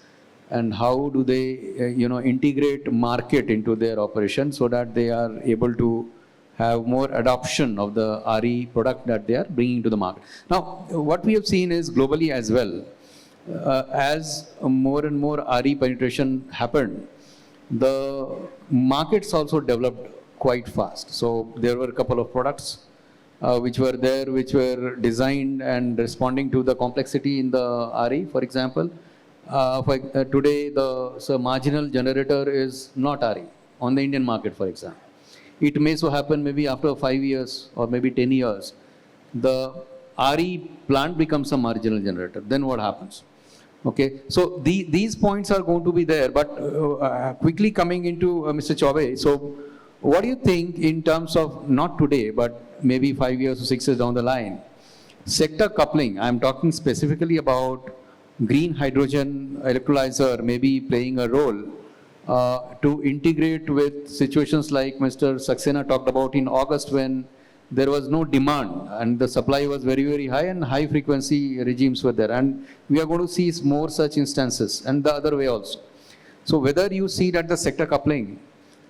And how do they, integrate market into their operation so that they are able to have more adoption of the RE product that they are bringing to the market. Now, what we have seen is globally as well, as more and more RE penetration happened, the markets also developed quite fast. So there were a couple of products which were there, which were designed and responding to the complexity in the RE. For example, today the marginal generator is not RE on the Indian market, for example. It may so happen maybe after 5 years or maybe 10 years, the RE plant becomes a marginal generator. Then what happens? Okay, so these points are going to be there. But quickly coming into Mr. Chaube, so what do you think in terms of not today, but maybe 5 years or 6 years down the line, sector coupling? I'm talking specifically about green hydrogen electrolyzer maybe playing a role to integrate with situations like Mr. Saxena talked about in August, when there was no demand and the supply was very, very high and high frequency regimes were there. And we are going to see more such instances, and the other way also. So whether you see that the sector coupling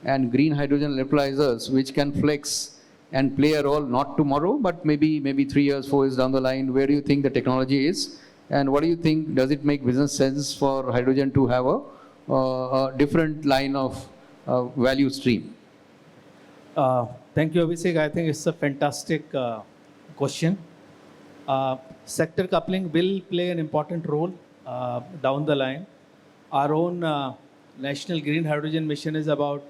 and green hydrogen electrolyzers, which can flex and play a role not tomorrow, but maybe 3 years, 4 years down the line, where do you think the technology is? And what do you think, does it make business sense for hydrogen to have a different line of value stream? Thank you, Abhishek. I think it's a fantastic question. Sector coupling will play an important role down the line. Our own national green hydrogen mission is about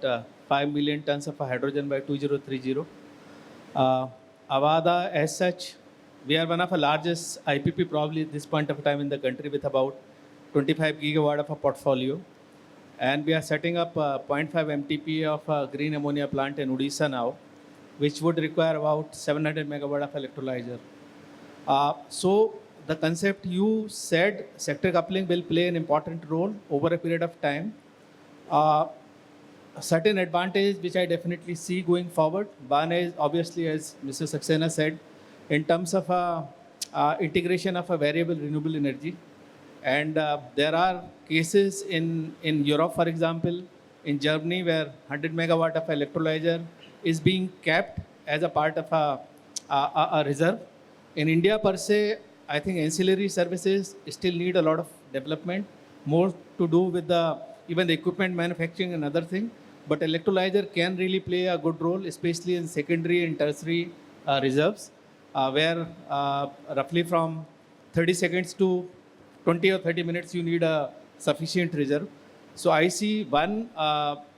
5 million tons of hydrogen by 2030. Avada, as such, we are one of the largest IPP probably at this point of time in the country, with about 25 gigawatt of a portfolio. And we are setting up 0.5 MTP of a green ammonia plant in Odisha now, which would require about 700 megawatt of electrolyzer. So the concept you said, sector coupling will play an important role over a period of time. Certain advantages which I definitely see going forward. One is obviously, as Mr. Saxena said, in terms of integration of a variable renewable energy. And there are cases in Europe, for example, in Germany, where 100 megawatt of electrolyzer is being kept as a part of a reserve. In India, per se, I think ancillary services still need a lot of development, more to do with even the equipment manufacturing and other thing. But electrolyzer can really play a good role, especially in secondary and tertiary reserves, where roughly from 30 seconds to 20 or 30 minutes, you need a sufficient reserve. So I see one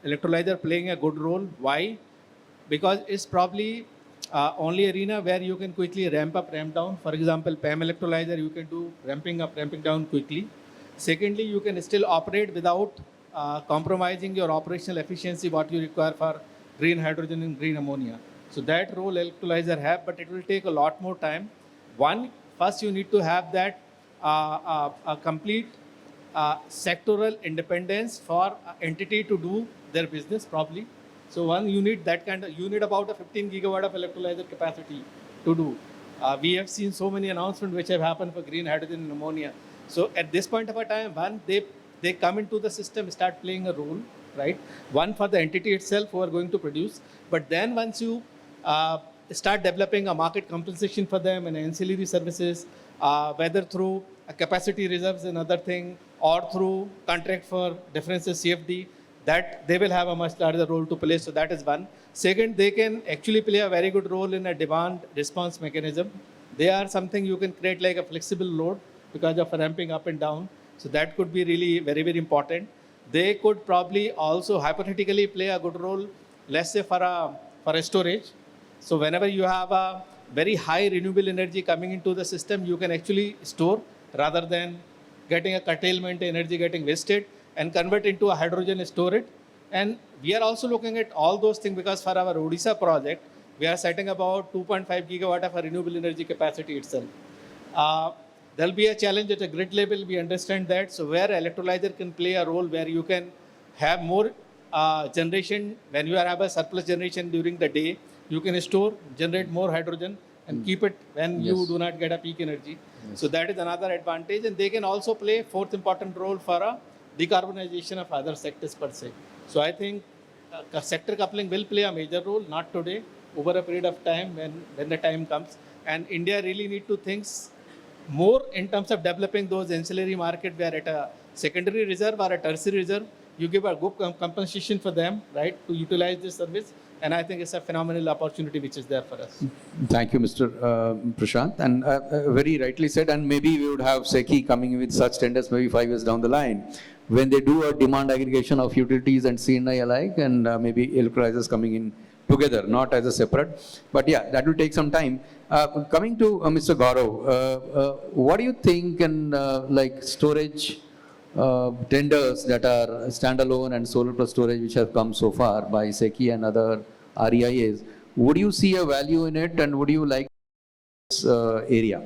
electrolyzer playing a good role. Why? Because it's probably only arena where you can quickly ramp up, ramp down. For example, PAM electrolyzer, you can do ramping up, ramping down quickly. Secondly, you can still operate without compromising your operational efficiency, what you require for green hydrogen and green ammonia. So that role electrolyzer have, but it will take a lot more time. First you need to have that a complete sectoral independence for entity to do their business properly. So you need that you need about a 15 gigawatt of electrolyzer capacity to do. We have seen so many announcements which have happened for green hydrogen and ammonia. So at this point of a time, they come into the system, start playing a role, right? One for the entity itself who are going to produce, but then once you start developing a market compensation for them and ancillary services, whether through a capacity reserves and other thing, or through contract for differences CFD, that they will have a much larger role to play. So that is one. Second, they can actually play a very good role in a demand response mechanism. They are something you can create like a flexible load because of ramping up and down. So that could be really very, very important. They could probably also hypothetically play a good role, let's say for a storage. So whenever you have a very high renewable energy coming into the system, you can actually store rather than getting a curtailment, energy getting wasted, and convert into a hydrogen, store it. And we are also looking at all those things because for our Odisha project, we are setting about 2.5 gigawatt of a renewable energy capacity itself. There'll be a challenge at a grid level, we understand that. So where electrolyzer can play a role where you can have more generation, when you have a surplus generation during the day, you can store, generate more hydrogen and keep it when you do not get a peak energy. So that is another advantage. And they can also play fourth important role for a decarbonization of other sectors per se. So I think sector coupling will play a major role, not today, over a period of time when the time comes. And India really need to think more in terms of developing those ancillary market where at a secondary reserve or a tertiary reserve, you give a good compensation for them, right, to utilize this service. And I think it's a phenomenal opportunity which is there for us. Thank you, Mr. Prashant. And very rightly said, and maybe we would have SECI coming with such tenders maybe 5 years down the line, when they do a demand aggregation of utilities and C&I alike, and maybe electrolyzers coming in together, not as a separate. But yeah, that will take some time. Coming to Mr. Gaurav, what do you think and like storage tenders that are standalone and solar plus storage which have come so far by SECI and other REIAs, would you see a value in it and would you like this area?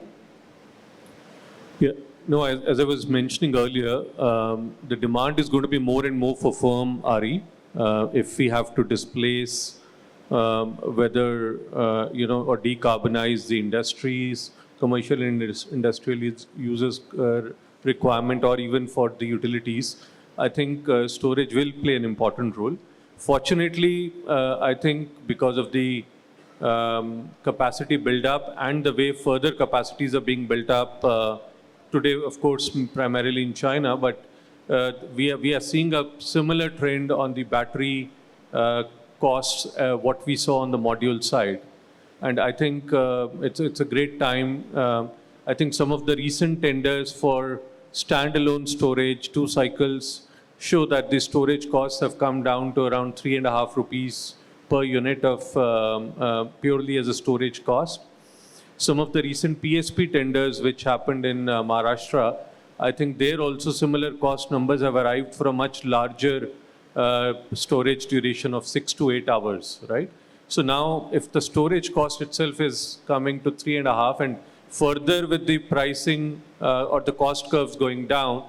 Yeah, no, as I was mentioning earlier, the demand is going to be more and more for firm RE. If we have to displace whether, or decarbonize the industries, commercial and industrial users requirement, or even for the utilities, I think storage will play an important role. Fortunately, I think because of the capacity build-up and the way further capacities are being built up today, of course, primarily in China, but we are seeing a similar trend on the battery costs, what we saw on the module side. And I think it's a great time. I think some of the recent tenders for standalone storage, 2 cycles, show that the storage costs have come down to around 3.5 rupees per unit of purely as a storage cost. Some of the recent PSP tenders which happened in Maharashtra, I think there also similar cost numbers have arrived for a much larger storage duration of 6 to 8 hours, right? So now if the storage cost itself is coming to 3.5 and further with the pricing or the cost curves going down,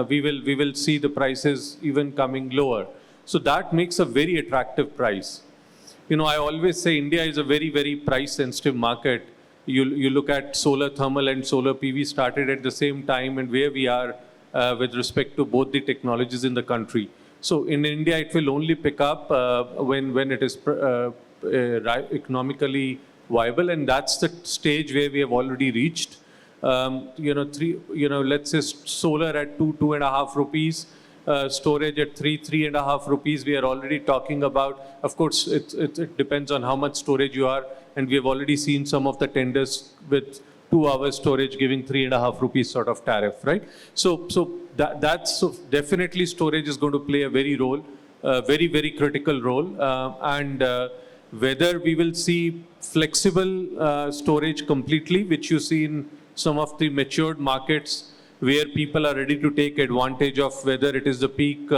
we will see the prices even coming lower. So that makes a very attractive price. I always say India is a very, very price sensitive market. you look at solar thermal and solar PV started at the same time, and where we are with respect to both the technologies in the country. So in India, it will only pick up when it is economically viable, and that's the stage where we have already reached. Let's say solar at 2.5 rupees, storage at 3.5 rupees. We are already talking about. Of course, it depends on how much storage you are, and we have already seen some of the tenders with 2 hours storage giving 3.5 rupees sort of tariff, right? So that's definitely storage is going to play a very critical role, and whether we will see flexible storage completely, which you see in some of the matured markets where people are ready to take advantage of, whether it is the peak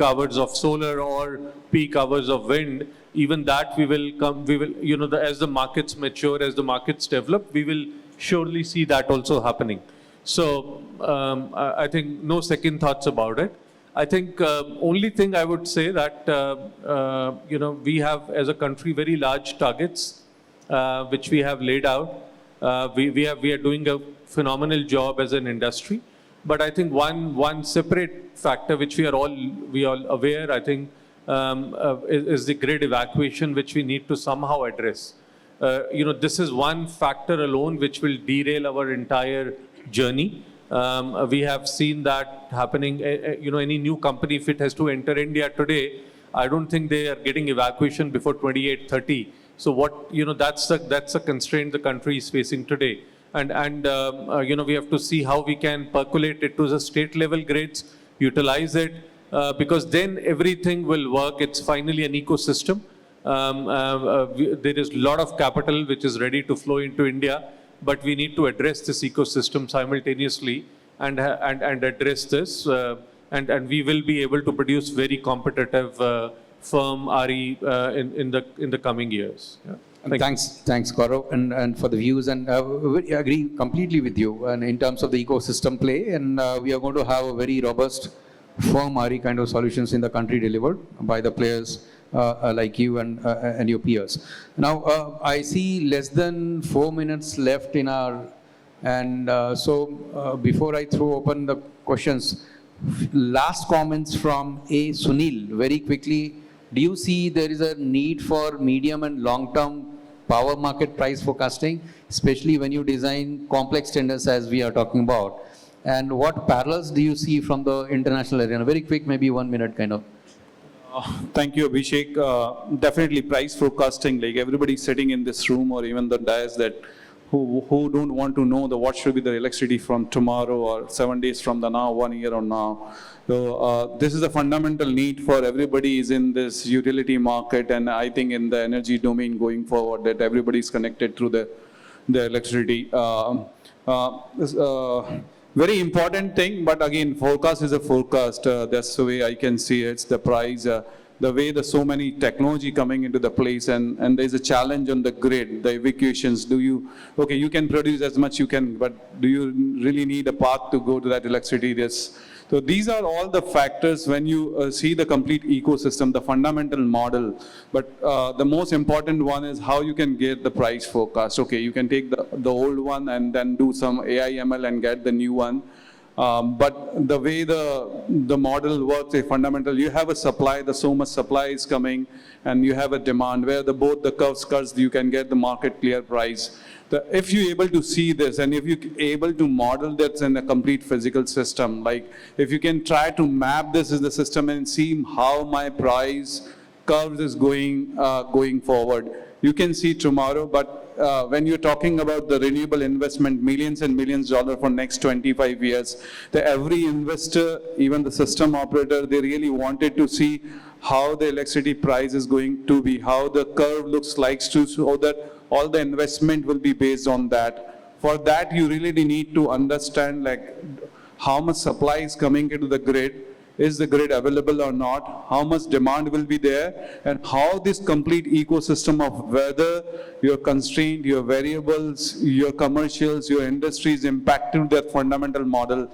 hours of solar or peak hours of wind. Even that we will, as the markets mature, as the markets develop, we will surely see that also happening. So I think no second thoughts about it. I think only thing I would say that, we have as a country very large targets which we have laid out. We are doing a phenomenal job as an industry. But I think one separate factor which we all aware, I think, is the grid evacuation, which we need to somehow address. This is one factor alone which will derail our entire journey. We have seen that happening. Any new company, if it has to enter India today, I don't think they are getting evacuation before 28-30. So that's the constraint the country is facing today. And we have to see how we can percolate it to the state level grids, utilize it, because then everything will work. It's finally an ecosystem. There is a lot of capital which is ready to flow into India, but we need to address this ecosystem simultaneously and address this, and we will be able to produce very competitive firm RE in the coming years. Yeah. Thanks, Gaurav, and for the views, and we agree completely with you. And in terms of the ecosystem play, and we are going to have a very robust, firm RE kind of solutions in the country delivered by the players like you and your peers. Now, I see less than 4 minutes left in our, and so before I throw open the questions, last comments from A. Sunil, very quickly. Do you see there is a need for medium and long-term power market price forecasting, especially when you design complex tenders as we are talking about? And what parallels do you see from the international arena? Very quick, maybe 1 minute kind of. Thank you, Abhishek. Definitely price forecasting, like everybody sitting in this room or even the dais that who don't want to know what should be the electricity from tomorrow or 7 days from the now, 1 year or now. So this is a fundamental need for everybody is in this utility market, and I think in the energy domain going forward that everybody is connected through the electricity. Very important thing, but again, forecast is a forecast. That's the way I can see it. It's the price, the way there's so many technology coming into the place, and there's a challenge on the grid, the evacuations. You can produce as much you can, but do you really need a path to go to that electricity? So these are all the factors when you see the complete ecosystem, the fundamental model. But the most important one is how you can get the price forecast. Okay, you can take the old one and then do some AI ML and get the new one. But the way the model works is fundamental. You have a supply, so much supply is coming, and you have a demand where both the curves, you can get the market clear price. If you're able to see this, and if you're able to model that in a complete physical system, like if you can try to map this in the system and see how my price curves is going forward, you can see tomorrow. But when you're talking about the renewable investment, millions and millions of dollars for next 25 years, every investor, even the system operator, they really wanted to see how the electricity price is going to be, how the curve looks like, so that all the investment will be based on that. For that, you really need to understand like how much supply is coming into the grid, is the grid available or not, how much demand will be there, and how this complete ecosystem of whether your constraint, your variables, your commercials, your industries impacting that fundamental model.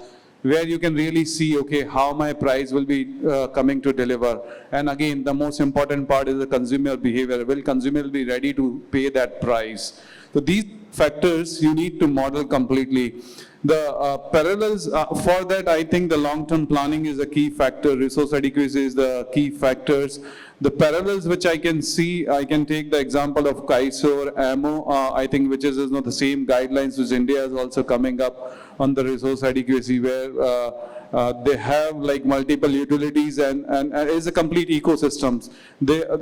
where you can really see, okay, how my price will be coming to deliver. And again, the most important part is the consumer behavior. Will consumer be ready to pay that price? So these factors you need to model completely. The parallels, for that, I think the long-term planning is a key factor. Resource adequacy is the key factors. The parallels which I can see, I can take the example of KAISO or AMO, I think, which is the same guidelines which India is also coming up on the resource adequacy, where they have like multiple utilities and is a complete ecosystems.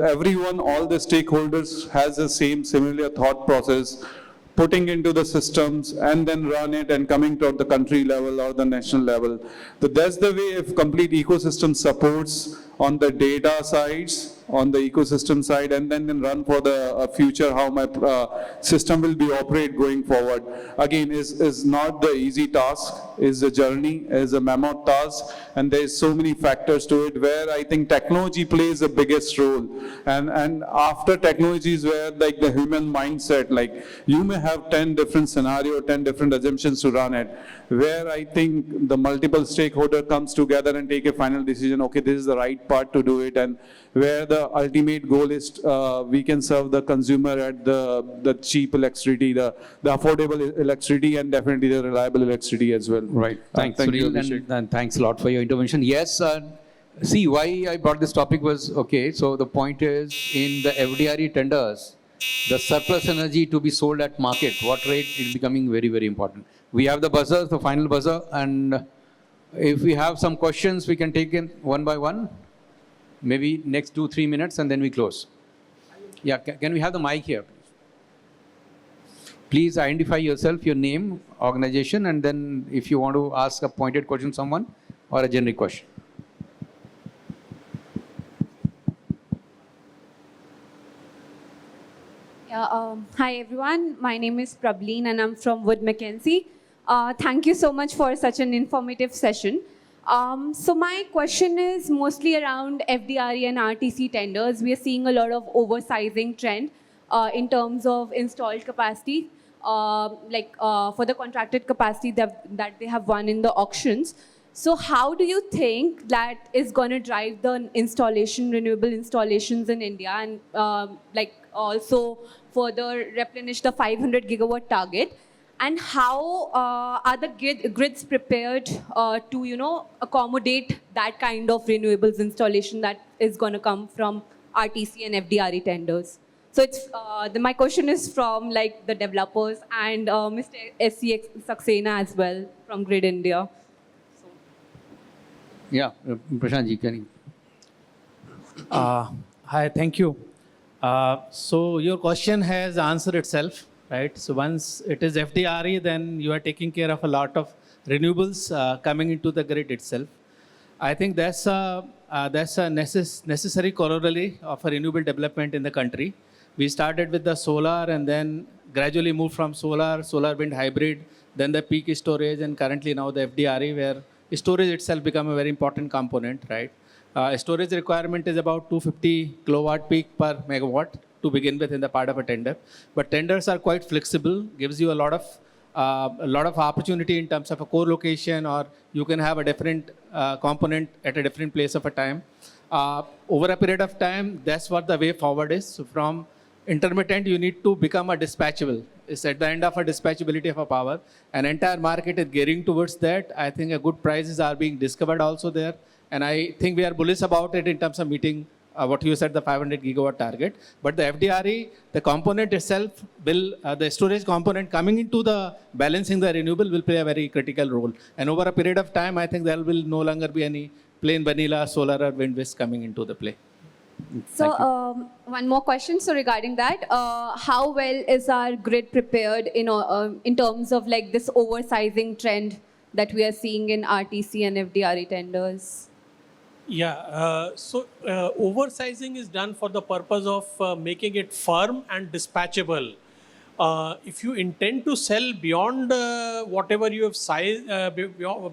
Everyone, all the stakeholders has the same similar thought process, putting into the systems and then run it and coming to the country level or the national level. So that's the way if complete ecosystem supports on the data sides, on the ecosystem side, and then run for the future, how my system will be operate going forward. Again, is not the easy task, is a journey, is a mammoth task, and there's so many factors to it where I think technology plays the biggest role. And after technology is where like the human mindset, like you may have 10 different scenario, 10 different assumptions to run it, where I think the multiple stakeholder comes together and take a final decision, okay, this is the right part to do it, and where the ultimate goal is we can serve the consumer at the cheap electricity, the affordable electricity, and definitely the reliable electricity as well. Right. Thanks, Thank you, Sunil, Abhishek. and thanks a lot for your intervention. Yes, see, why I brought this topic was, okay, so the point is, in the FDRE tenders, the surplus energy to be sold at market, what rate is becoming very, very important. We have the buzzer, the final buzzer, and if we have some questions, we can take in one by one. Maybe next 2-3 minutes, and then we close. Yeah, can we have the mic here, please? Please identify yourself, your name, organization, and then if you want to ask a pointed question to someone or a generic question. Yeah, hi everyone, my name is Prableen and I'm from Wood Mackenzie. Thank you so much for such an informative session. So my question is mostly around FDRE and RTC tenders. We are seeing a lot of oversizing trend in terms of installed capacity, for the contracted capacity that they have won in the auctions. So how do you think that is going to drive the renewable installations in India, and also further replenish the 500 gigawatt target? And how are the grids prepared to, accommodate that kind of renewables installation that is going to come from RTC and FDRE tenders? So it's my question is from the developers and Mr. S.C. Saxena as well from Grid India. Yeah, Prashant ji, can you? Hi, thank you. So your question has answered itself. Right. So once it is FDRE, then you are taking care of a lot of renewables coming into the grid itself. I think that's a necessary corollary of a renewable development in the country. We started with the solar and then gradually moved from solar wind hybrid, then the peak storage, and currently now the FDRE, where storage itself become a very important component. Right. Storage requirement is about 250 kilowatt peak per megawatt to begin with in the part of a tender, but tenders are quite flexible, gives you a lot of opportunity in terms of a co-location, or you can have a different component at a different place of a time. Over a period of time, that's what the way forward is. So from intermittent, you need to become a dispatchable. It's at the end of a dispatchability of a power. An entire market is gearing towards that. I think a good prices are being discovered also there, and I think we are bullish about it in terms of meeting what you said, the 500 gigawatt target. But the FDRE, the component itself will, the storage component coming into the balancing the renewable will play a very critical role. And over a period of time, I think there will no longer be any plain vanilla solar or wind based coming into the play. So one more question. So regarding that, how well is our grid prepared in terms of this oversizing trend that we are seeing in RTC and FDRE tenders? Yeah, so oversizing is done for the purpose of making it firm and dispatchable. If you intend to sell beyond whatever you have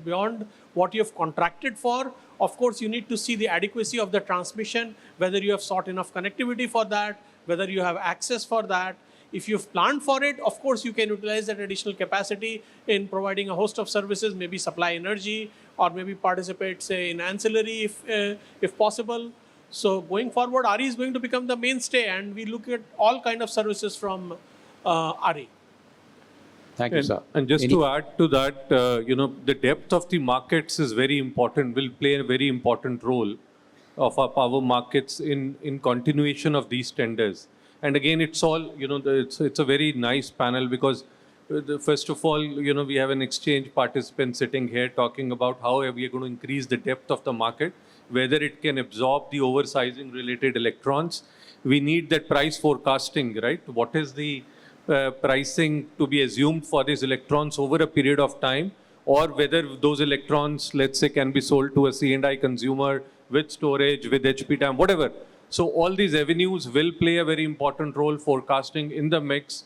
beyond what you have contracted for, of course you need to see the adequacy of the transmission, whether you have sought enough connectivity for that, whether you have access for that. If you've planned for it, of course, you can utilize that additional capacity in providing a host of services, maybe supply energy, or maybe participate, say, in ancillary if possible. So going forward, RE is going to become the mainstay, and we look at all kind of services from RE. Thank you, sir. And just to add to that, the depth of the markets is very important, will play a very important role of our power markets in continuation of these tenders. And again, it's all, it's a very nice panel because first of all, we have an exchange participant sitting here talking about how we are going to increase the depth of the market, whether it can absorb the oversizing related electrons. We need that price forecasting, right? What is the pricing to be assumed for these electrons over a period of time, or whether those electrons, let's say, can be sold to a C&I consumer with storage, with HP time, whatever. So all these avenues will play a very important role forecasting in the mix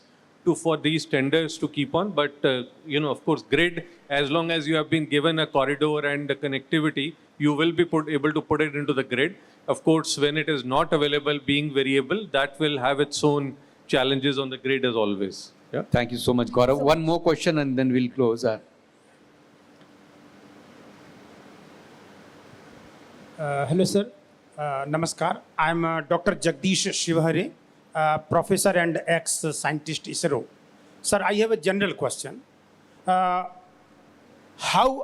for these tenders to keep on. But, of course, grid, as long as you have been given a corridor and a connectivity, you will be able to put it into the grid. Of course, when it is not available, being variable, that will have its own challenges on the grid as always. Yeah. Thank you so much, Gaurav. One more question and then we'll close. Hello, sir. Namaskar. I'm Dr. Jagdish Shivahare, professor and ex-scientist ISRO. Sir, I have a general question. How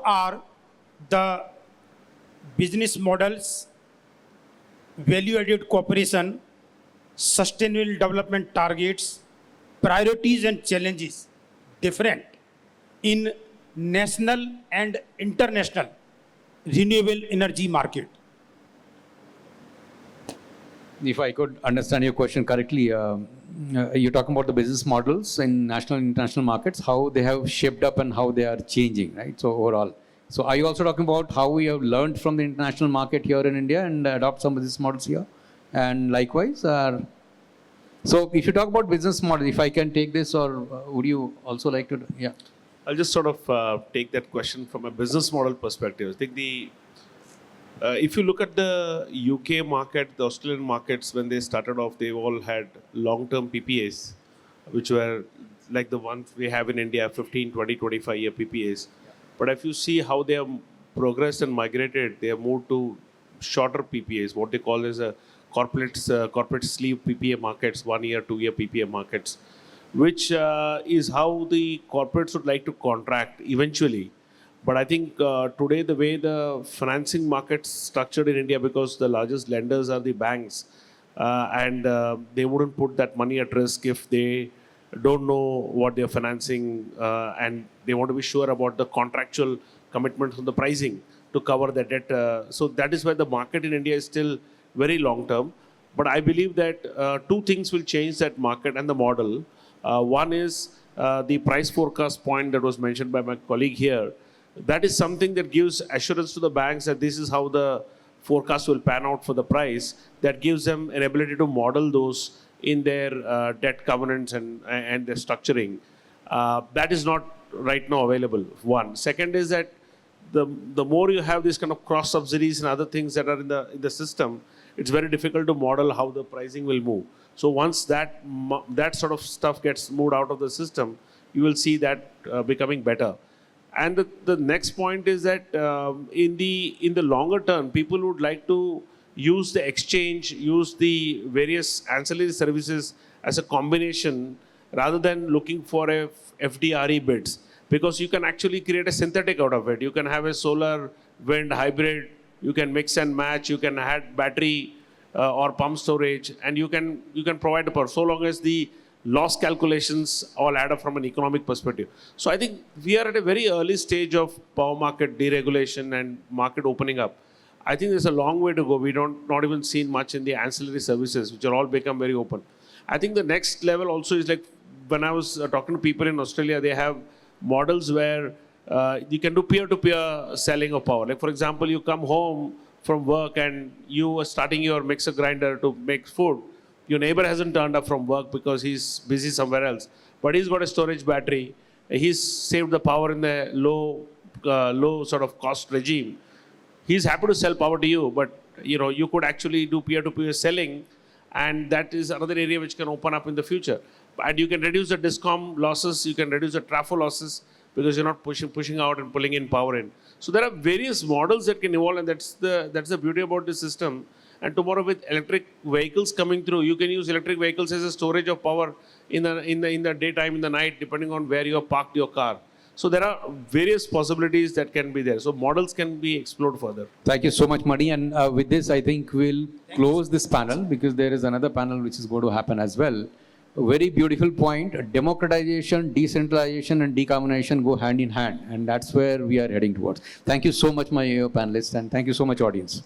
are the business models, value-added cooperation, sustainable development targets, priorities and challenges different in national and international renewable energy market? If I could understand your question correctly, you're talking about the business models in national and international markets, how they have shaped up and how they are changing, right? So overall. So are you also talking about how we have learned from the international market here in India and adopt some of these models here? And likewise, so if you talk about business model, if I can take this, or would you also like to? Yeah. I'll just sort of take that question from a business model perspective. I think if you look at the UK market, the Australian markets, when they started off, they all had long-term PPAs, which were like the ones we have in India, 15, 20, 25-year PPAs. But if you see how they have progressed and migrated, they have moved to shorter PPAs, what they call as a corporate sleeve PPA markets, 1 year, 2 year PPA markets, which is how the corporates would like to contract eventually. But I think today the way the financing market's structured in India, because the largest lenders are the banks, and they wouldn't put that money at risk if they don't know what they're financing, and they want to be sure about the contractual commitments on the pricing to cover the debt. So that is why the market in India is still very long term. But I believe that two things will change that market and the model. One is the price forecast point that was mentioned by my colleague here. That is something that gives assurance to the banks that this is how the forecast will pan out for the price. That gives them an ability to model those in their debt covenants and their structuring. That is not right now available, one. Second is that the more you have these kind of cross subsidies and other things that are in the system, it's very difficult to model how the pricing will move. So once that sort of stuff gets moved out of the system, you will see that becoming better. And the next point is that in the longer term, people would like to use the exchange, use the various ancillary services as a combination rather than looking for a FDRE bids, because you can actually create a synthetic out of it. You can have a solar wind hybrid, you can mix and match, you can add battery or pump storage, and you can provide the power so long as the loss calculations all add up from an economic perspective. So I think we are at a very early stage of power market deregulation and market opening up. I think there's a long way to go. We not even seen much in the ancillary services, which are all become very open. I think the next level also is like when I was talking to people in Australia, they have models where you can do peer-to-peer selling of power. Like for example, you come home from work and you are starting your mixer grinder to make food. Your neighbor hasn't turned up from work because he's busy somewhere else, but he's got a storage battery. He's saved the power in the low sort of cost regime. He's happy to sell power to you, but you could actually do peer-to-peer selling, and that is another area which can open up in the future. And you can reduce the discom losses, you can reduce the trafo losses because you're not pushing out and pulling in power in. So there are various models that can evolve, and that's the beauty about the system. And tomorrow with electric vehicles coming through, you can use electric vehicles as a storage of power in the daytime, in the night, depending on where you have parked your car. So there are various possibilities that can be there. So models can be explored further. Thank you so much, Mani. And with this, I think we'll close this panel because there is another panel which is going to happen as well. A very beautiful point. Democratization, decentralization, and decarbonization go hand in hand. And that's where we are heading towards. Thank you so much, my panelists. And thank you so much, audience.